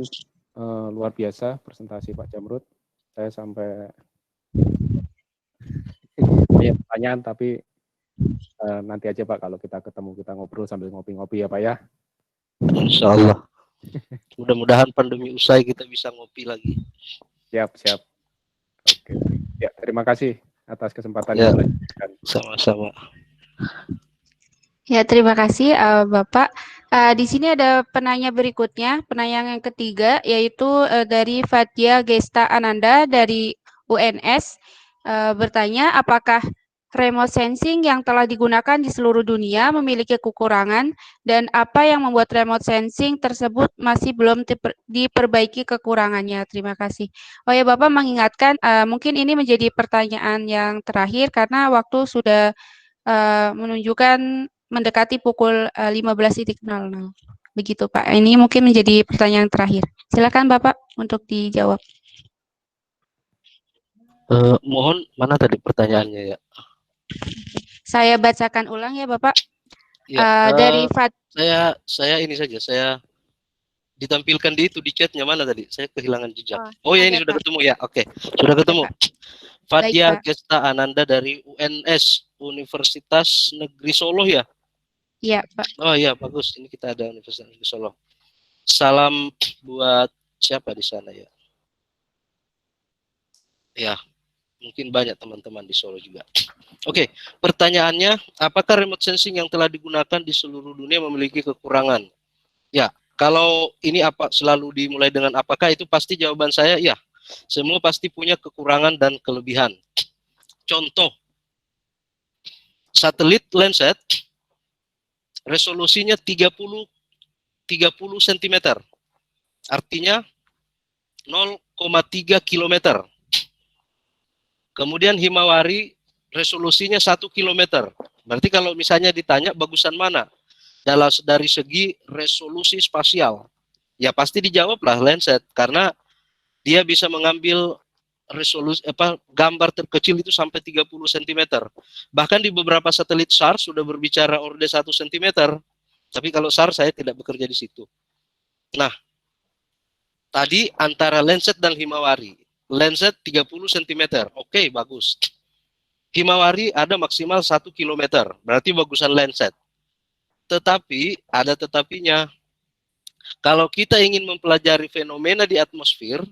luar biasa presentasi Pak Jamrut. Saya sampai banyak pertanyaan, tapi nanti aja Pak, kalau kita ketemu kita ngobrol sambil ngopi-ngopi ya Pak ya. Insya Allah. Mudah-mudahan pandemi usai kita bisa ngopi lagi. Siap. Oke. Ya, terima kasih atas kesempatan ya, yang sama-sama. Ya, terima kasih Bapak. Di sini ada penanya berikutnya, penanya yang ketiga, yaitu dari Fathia Gesta Ananda dari UNS, bertanya apakah remote sensing yang telah digunakan di seluruh dunia memiliki kekurangan dan apa yang membuat remote sensing tersebut masih belum diperbaiki kekurangannya. Terima kasih. Oh ya, Bapak mengingatkan, mungkin ini menjadi pertanyaan yang terakhir karena waktu sudah menunjukkan mendekati pukul 15.00. Begitu Pak. Ini mungkin menjadi pertanyaan terakhir. Silakan Bapak untuk dijawab. Mohon, mana tadi pertanyaannya ya? Saya bacakan ulang ya Bapak. Ya, dari saya ini saja, saya ditampilkan di chatnya mana tadi? Saya kehilangan jejak. Oh ya, ini sudah Pak. ketemu ya. Oke, sudah ketemu. Fathia Baik, Gesta Ananda dari UNS, Universitas Negeri Solo ya? Iya Pak. Oh iya, bagus. Ini kita ada Universitas Negeri Solo. Salam buat siapa di sana ya? Ya, mungkin banyak teman-teman di Solo juga. Oke, pertanyaannya, apakah remote sensing yang telah digunakan di seluruh dunia memiliki kekurangan? Ya, kalau ini selalu dimulai dengan apakah, itu pasti jawaban saya ya. Semua pasti punya kekurangan dan kelebihan. Contoh, satelit Landsat resolusinya 30 cm. Artinya 0,3 km. Kemudian Himawari resolusinya 1 km. Berarti kalau misalnya ditanya bagusan mana? Dari segi resolusi spasial. Ya pasti dijawablah Landsat, karena dia bisa mengambil resolusi gambar terkecil itu sampai 30 cm. Bahkan di beberapa satelit SAR sudah berbicara orde 1 cm. Tapi kalau SAR saya tidak bekerja di situ. Nah, tadi antara Landsat dan Himawari. Landsat 30 cm. Oke, bagus. Himawari ada maksimal 1 km. Berarti bagusan Landsat. Tetapi ada tetapinya. Kalau kita ingin mempelajari fenomena di atmosfer,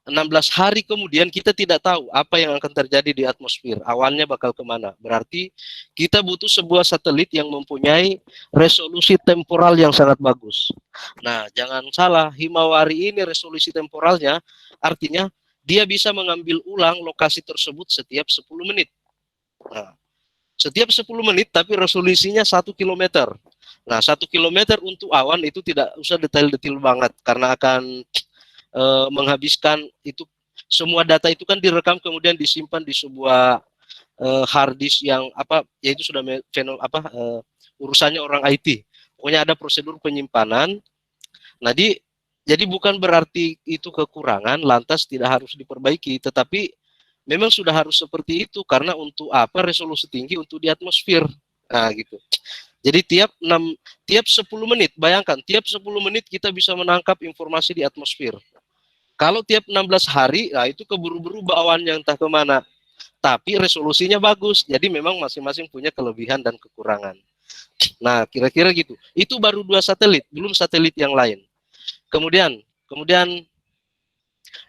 16 hari kemudian kita tidak tahu apa yang akan terjadi di atmosfer. Awannya bakal kemana. Berarti kita butuh sebuah satelit yang mempunyai resolusi temporal yang sangat bagus. Nah, jangan salah, Himawari ini resolusi temporalnya artinya dia bisa mengambil ulang lokasi tersebut setiap 10 menit. Nah, setiap 10 menit tapi resolusinya 1 km. Nah, 1 km untuk awan itu tidak usah detail-detail banget karena akan menghabiskan itu semua data itu kan direkam kemudian disimpan di sebuah hard disk yang yaitu sudah urusannya orang IT. Pokoknya ada prosedur penyimpanan. Nah, jadi bukan berarti itu kekurangan lantas tidak harus diperbaiki, tetapi memang sudah harus seperti itu karena untuk apa resolusi tinggi untuk di atmosfer. Nah, gitu. Jadi tiap 10 menit, bayangkan tiap 10 menit kita bisa menangkap informasi di atmosfer. Kalau tiap 16 hari, nah itu keburu-buru awannya entah kemana. Tapi resolusinya bagus, jadi memang masing-masing punya kelebihan dan kekurangan. Nah, kira-kira gitu. Itu baru 2 satelit, belum satelit yang lain. Kemudian,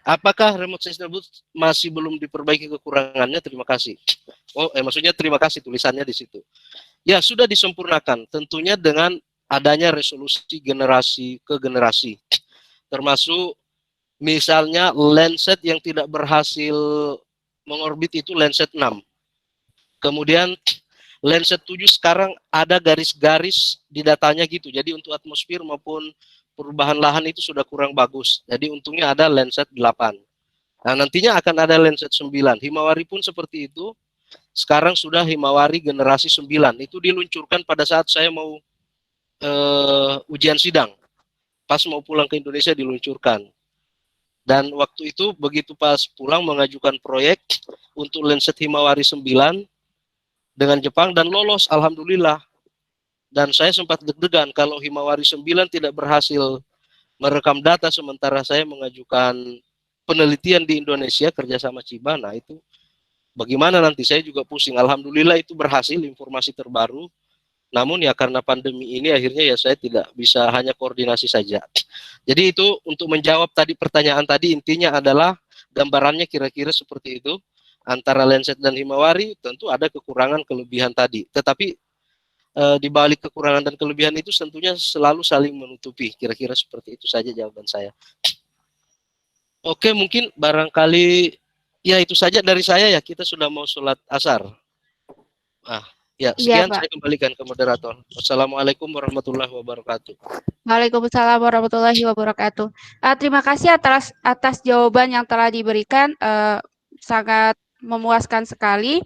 apakah remote sensing masih belum diperbaiki kekurangannya? Terima kasih. Maksudnya terima kasih tulisannya di situ. Ya, sudah disempurnakan, tentunya dengan adanya resolusi generasi ke generasi. Termasuk misalnya Landsat yang tidak berhasil mengorbit itu Landsat 6. Kemudian Landsat 7 sekarang ada garis-garis di datanya gitu. Jadi untuk atmosfer maupun perubahan lahan itu sudah kurang bagus. Jadi untungnya ada Landsat 8. Nah, nantinya akan ada Landsat 9. Himawari pun seperti itu. Sekarang sudah Himawari generasi 9. Itu diluncurkan pada saat saya mau ujian sidang. Pas mau pulang ke Indonesia diluncurkan. Dan waktu itu begitu pas pulang mengajukan proyek untuk Landsat Himawari 9 dengan Jepang dan lolos, alhamdulillah. Dan saya sempat deg-degan kalau Himawari 9 tidak berhasil merekam data sementara saya mengajukan penelitian di Indonesia kerjasama Ciba. Nah, itu bagaimana nanti, saya juga pusing. Alhamdulillah itu berhasil, informasi terbaru. Namun ya karena pandemi ini akhirnya ya saya tidak bisa hanya koordinasi saja. Jadi itu untuk menjawab tadi pertanyaan tadi, intinya adalah gambarannya kira-kira seperti itu. Antara Landsat dan Himawari tentu ada kekurangan kelebihan tadi. Tetapi di balik kekurangan dan kelebihan itu tentunya selalu saling menutupi. Kira-kira seperti itu saja jawaban saya. Oke, mungkin barangkali ya itu saja dari saya ya. Kita sudah mau sholat asar. Ya, sekian saya kembalikan ke moderator. Wassalamualaikum warahmatullahi wabarakatuh. Waalaikumsalam warahmatullahi wabarakatuh. Terima kasih atas jawaban yang telah diberikan, sangat memuaskan sekali.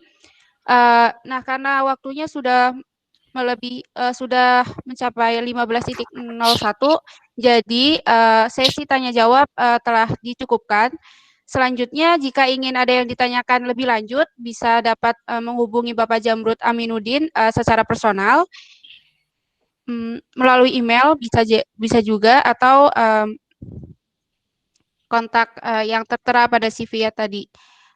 Nah, karena waktunya sudah sudah mencapai 15.01, jadi sesi tanya jawab telah dicukupkan. Selanjutnya, jika ingin ada yang ditanyakan lebih lanjut, bisa dapat menghubungi Bapak Jamrud Aminuddin secara personal, melalui email bisa juga, atau kontak yang tertera pada CV tadi.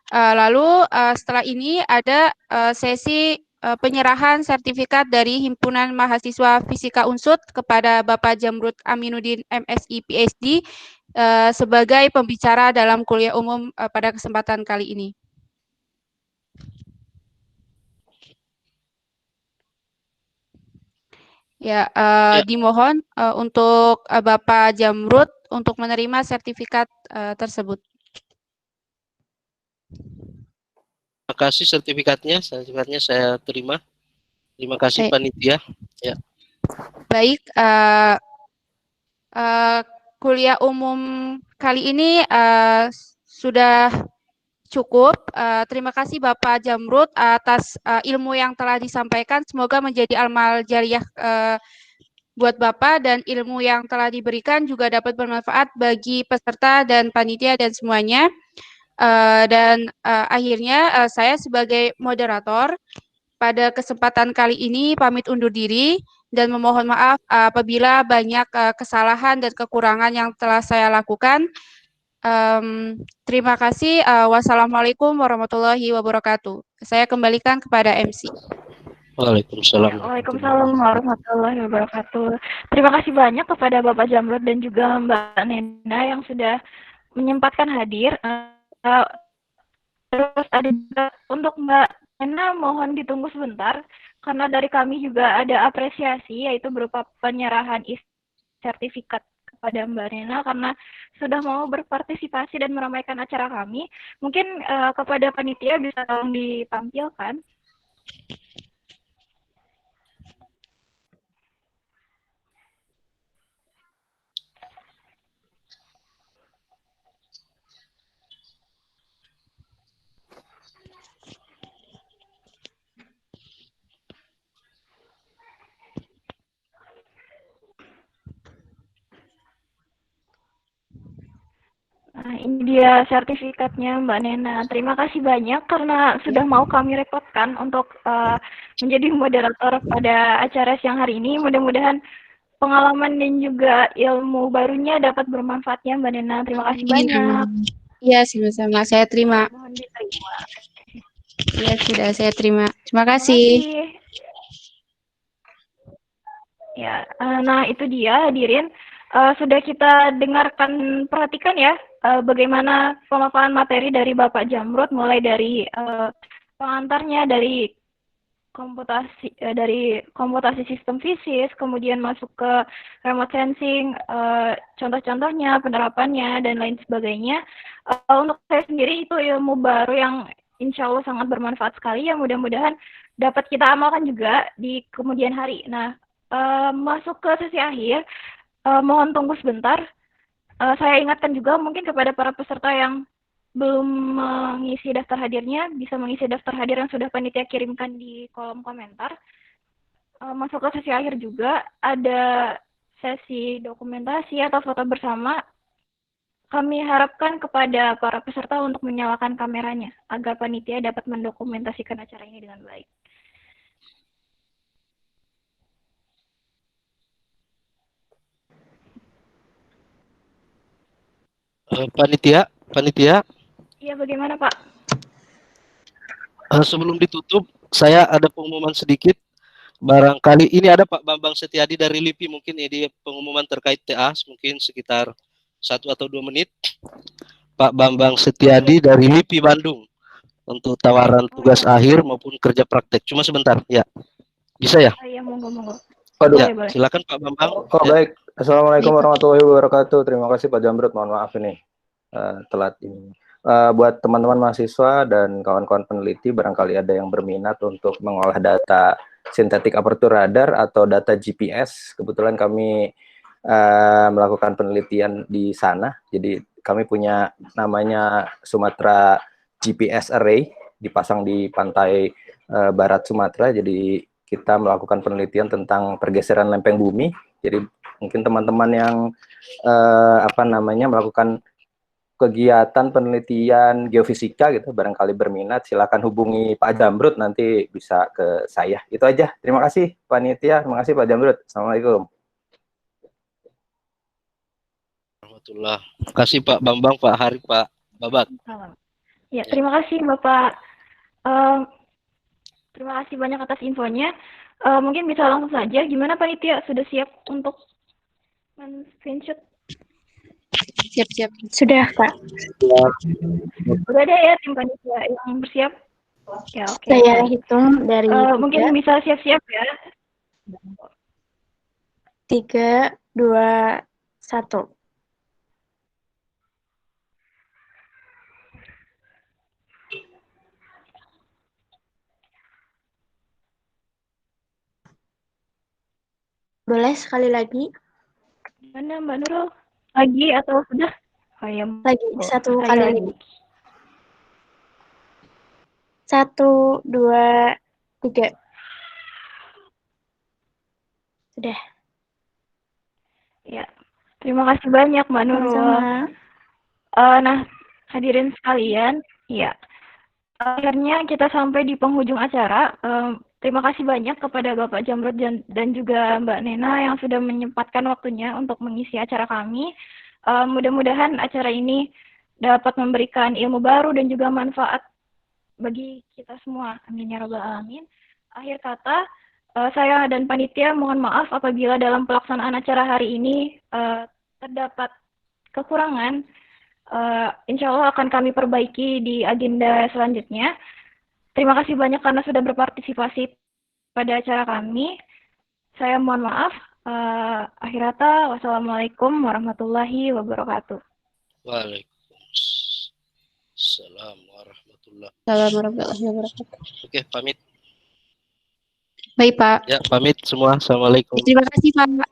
Lalu setelah ini ada sesi penyerahan sertifikat dari Himpunan Mahasiswa Fisika Unsud kepada Bapak Jamrud Aminuddin MSI PhD sebagai pembicara dalam kuliah umum pada kesempatan kali ini. Ya, dimohon untuk Bapak Jamrud untuk menerima sertifikat tersebut. Terima kasih sertifikatnya saya terima. Terima kasih panitia. Ya. Baik, kuliah umum kali ini sudah cukup. Terima kasih Bapak Jamrud atas ilmu yang telah disampaikan. Semoga menjadi amal jariah buat Bapak, dan ilmu yang telah diberikan juga dapat bermanfaat bagi peserta dan panitia dan semuanya. Akhirnya saya sebagai moderator pada kesempatan kali ini pamit undur diri dan memohon maaf apabila banyak kesalahan dan kekurangan yang telah saya lakukan. Terima kasih. Wassalamualaikum warahmatullahi wabarakatuh. Saya kembalikan kepada MC. Waalaikumsalam. Waalaikumsalam warahmatullahi wabarakatuh. Terima kasih banyak kepada Bapak Jamrud dan juga Mbak Nena yang sudah menyempatkan hadir. Terus ada juga untuk Mbak Nena, mohon ditunggu sebentar karena dari kami juga ada apresiasi yaitu berupa penyerahan sertifikat kepada Mbak Nena karena sudah mau berpartisipasi dan meramaikan acara kami. Mungkin kepada panitia bisa tolong ditampilkan. Nah, ini dia sertifikatnya Mbak Nena. Terima kasih banyak karena sudah mau kami repotkan untuk menjadi moderator pada acara siang hari ini. Mudah-mudahan pengalaman dan juga ilmu barunya dapat bermanfaatnya Mbak Nena. Terima kasih banyak. Iya, sama-sama. Saya terima. Mohon diterima. Ya, sudah saya terima. Terima Terima kasih. kasih. Ya, nah itu dia hadirin. Sudah kita dengarkan, perhatikan ya bagaimana pemaparan materi dari Bapak Jamrud, mulai dari pengantarnya dari komputasi sistem fisis, kemudian masuk ke remote sensing, contoh-contohnya, penerapannya dan lain sebagainya. Untuk saya sendiri itu ilmu baru yang insya Allah sangat bermanfaat sekali, yang mudah-mudahan dapat kita amalkan juga di kemudian hari. Nah, masuk ke sesi akhir, mohon tunggu sebentar. Saya ingatkan juga mungkin kepada para peserta yang belum mengisi daftar hadirnya, bisa mengisi daftar hadir yang sudah panitia kirimkan di kolom komentar. Masuk ke sesi akhir juga, ada sesi dokumentasi atau foto bersama. Kami harapkan kepada para peserta untuk menyalakan kameranya, agar panitia dapat mendokumentasikan acara ini dengan baik. Panitia. Iya, bagaimana Pak? Sebelum ditutup, saya ada pengumuman sedikit. Barangkali ini ada Pak Bambang Setiadi dari LIPI, mungkin ini pengumuman terkait TA, mungkin sekitar 1 atau 2 menit. Pak Bambang Setiadi dari LIPI Bandung untuk tawaran tugas akhir maupun kerja praktek. Cuma sebentar, ya. Bisa ya? Iya, monggo. Ya, silakan Pak Bambang. Oh, baik. Assalamualaikum warahmatullahi wabarakatuh. Terima kasih Pak Jamrud. Mohon maaf ini telat ini. Buat teman-teman mahasiswa dan kawan-kawan peneliti, barangkali ada yang berminat untuk mengolah data sintetik aperture radar atau data GPS. Kebetulan kami melakukan penelitian di sana. Jadi kami punya namanya Sumatera GPS Array, dipasang di pantai barat Sumatera. Jadi kita melakukan penelitian tentang pergeseran lempeng bumi. Jadi mungkin teman-teman yang melakukan kegiatan penelitian geofisika gitu, barangkali berminat, silakan hubungi Pak Jamrud, nanti bisa ke saya. Itu aja. Terima kasih panitia, terima kasih Pak Jamrud. Assalamualaikum. Terima kasih Pak Bambang, Pak Hari, Pak Babat. Ya, terima kasih Bapak. Terima kasih banyak atas infonya. Mungkin bisa langsung saja. Gimana panitia, sudah siap untuk men-screenshot? Siap-siap. Sudah, Kak. Sudah ada ya tim panitia yang bersiap? Ya, oke. Saya hitung dari mungkin bisa siap-siap ya. 3, 2, 1. Boleh sekali lagi? Mana Mbak Nurul? Lagi atau sudah? Oh, ya. Lagi, satu kali lagi. 1, 2, 3. Sudah. Ya, terima kasih banyak Mbak Nurul. Sama-sama. Nah, hadirin sekalian, ya. Akhirnya kita sampai di penghujung acara. Terima kasih banyak kepada Bapak Jamrud dan juga Mbak Nena yang sudah menyempatkan waktunya untuk mengisi acara kami. Mudah-mudahan acara ini dapat memberikan ilmu baru dan juga manfaat bagi kita semua. Amin ya rabbal alamin. Akhir kata, saya dan panitia mohon maaf apabila dalam pelaksanaan acara hari ini terdapat kekurangan. Insya Allah akan kami perbaiki di agenda selanjutnya. Terima kasih banyak karena sudah berpartisipasi pada acara kami. Saya mohon maaf. Akhir kata, wassalamualaikum warahmatullahi wabarakatuh. Waalaikumsalam warahmatullahi wabarakatuh. Oke, pamit. Baik, Pak. Ya, pamit semua. Assalamualaikum. Terima kasih, Pak.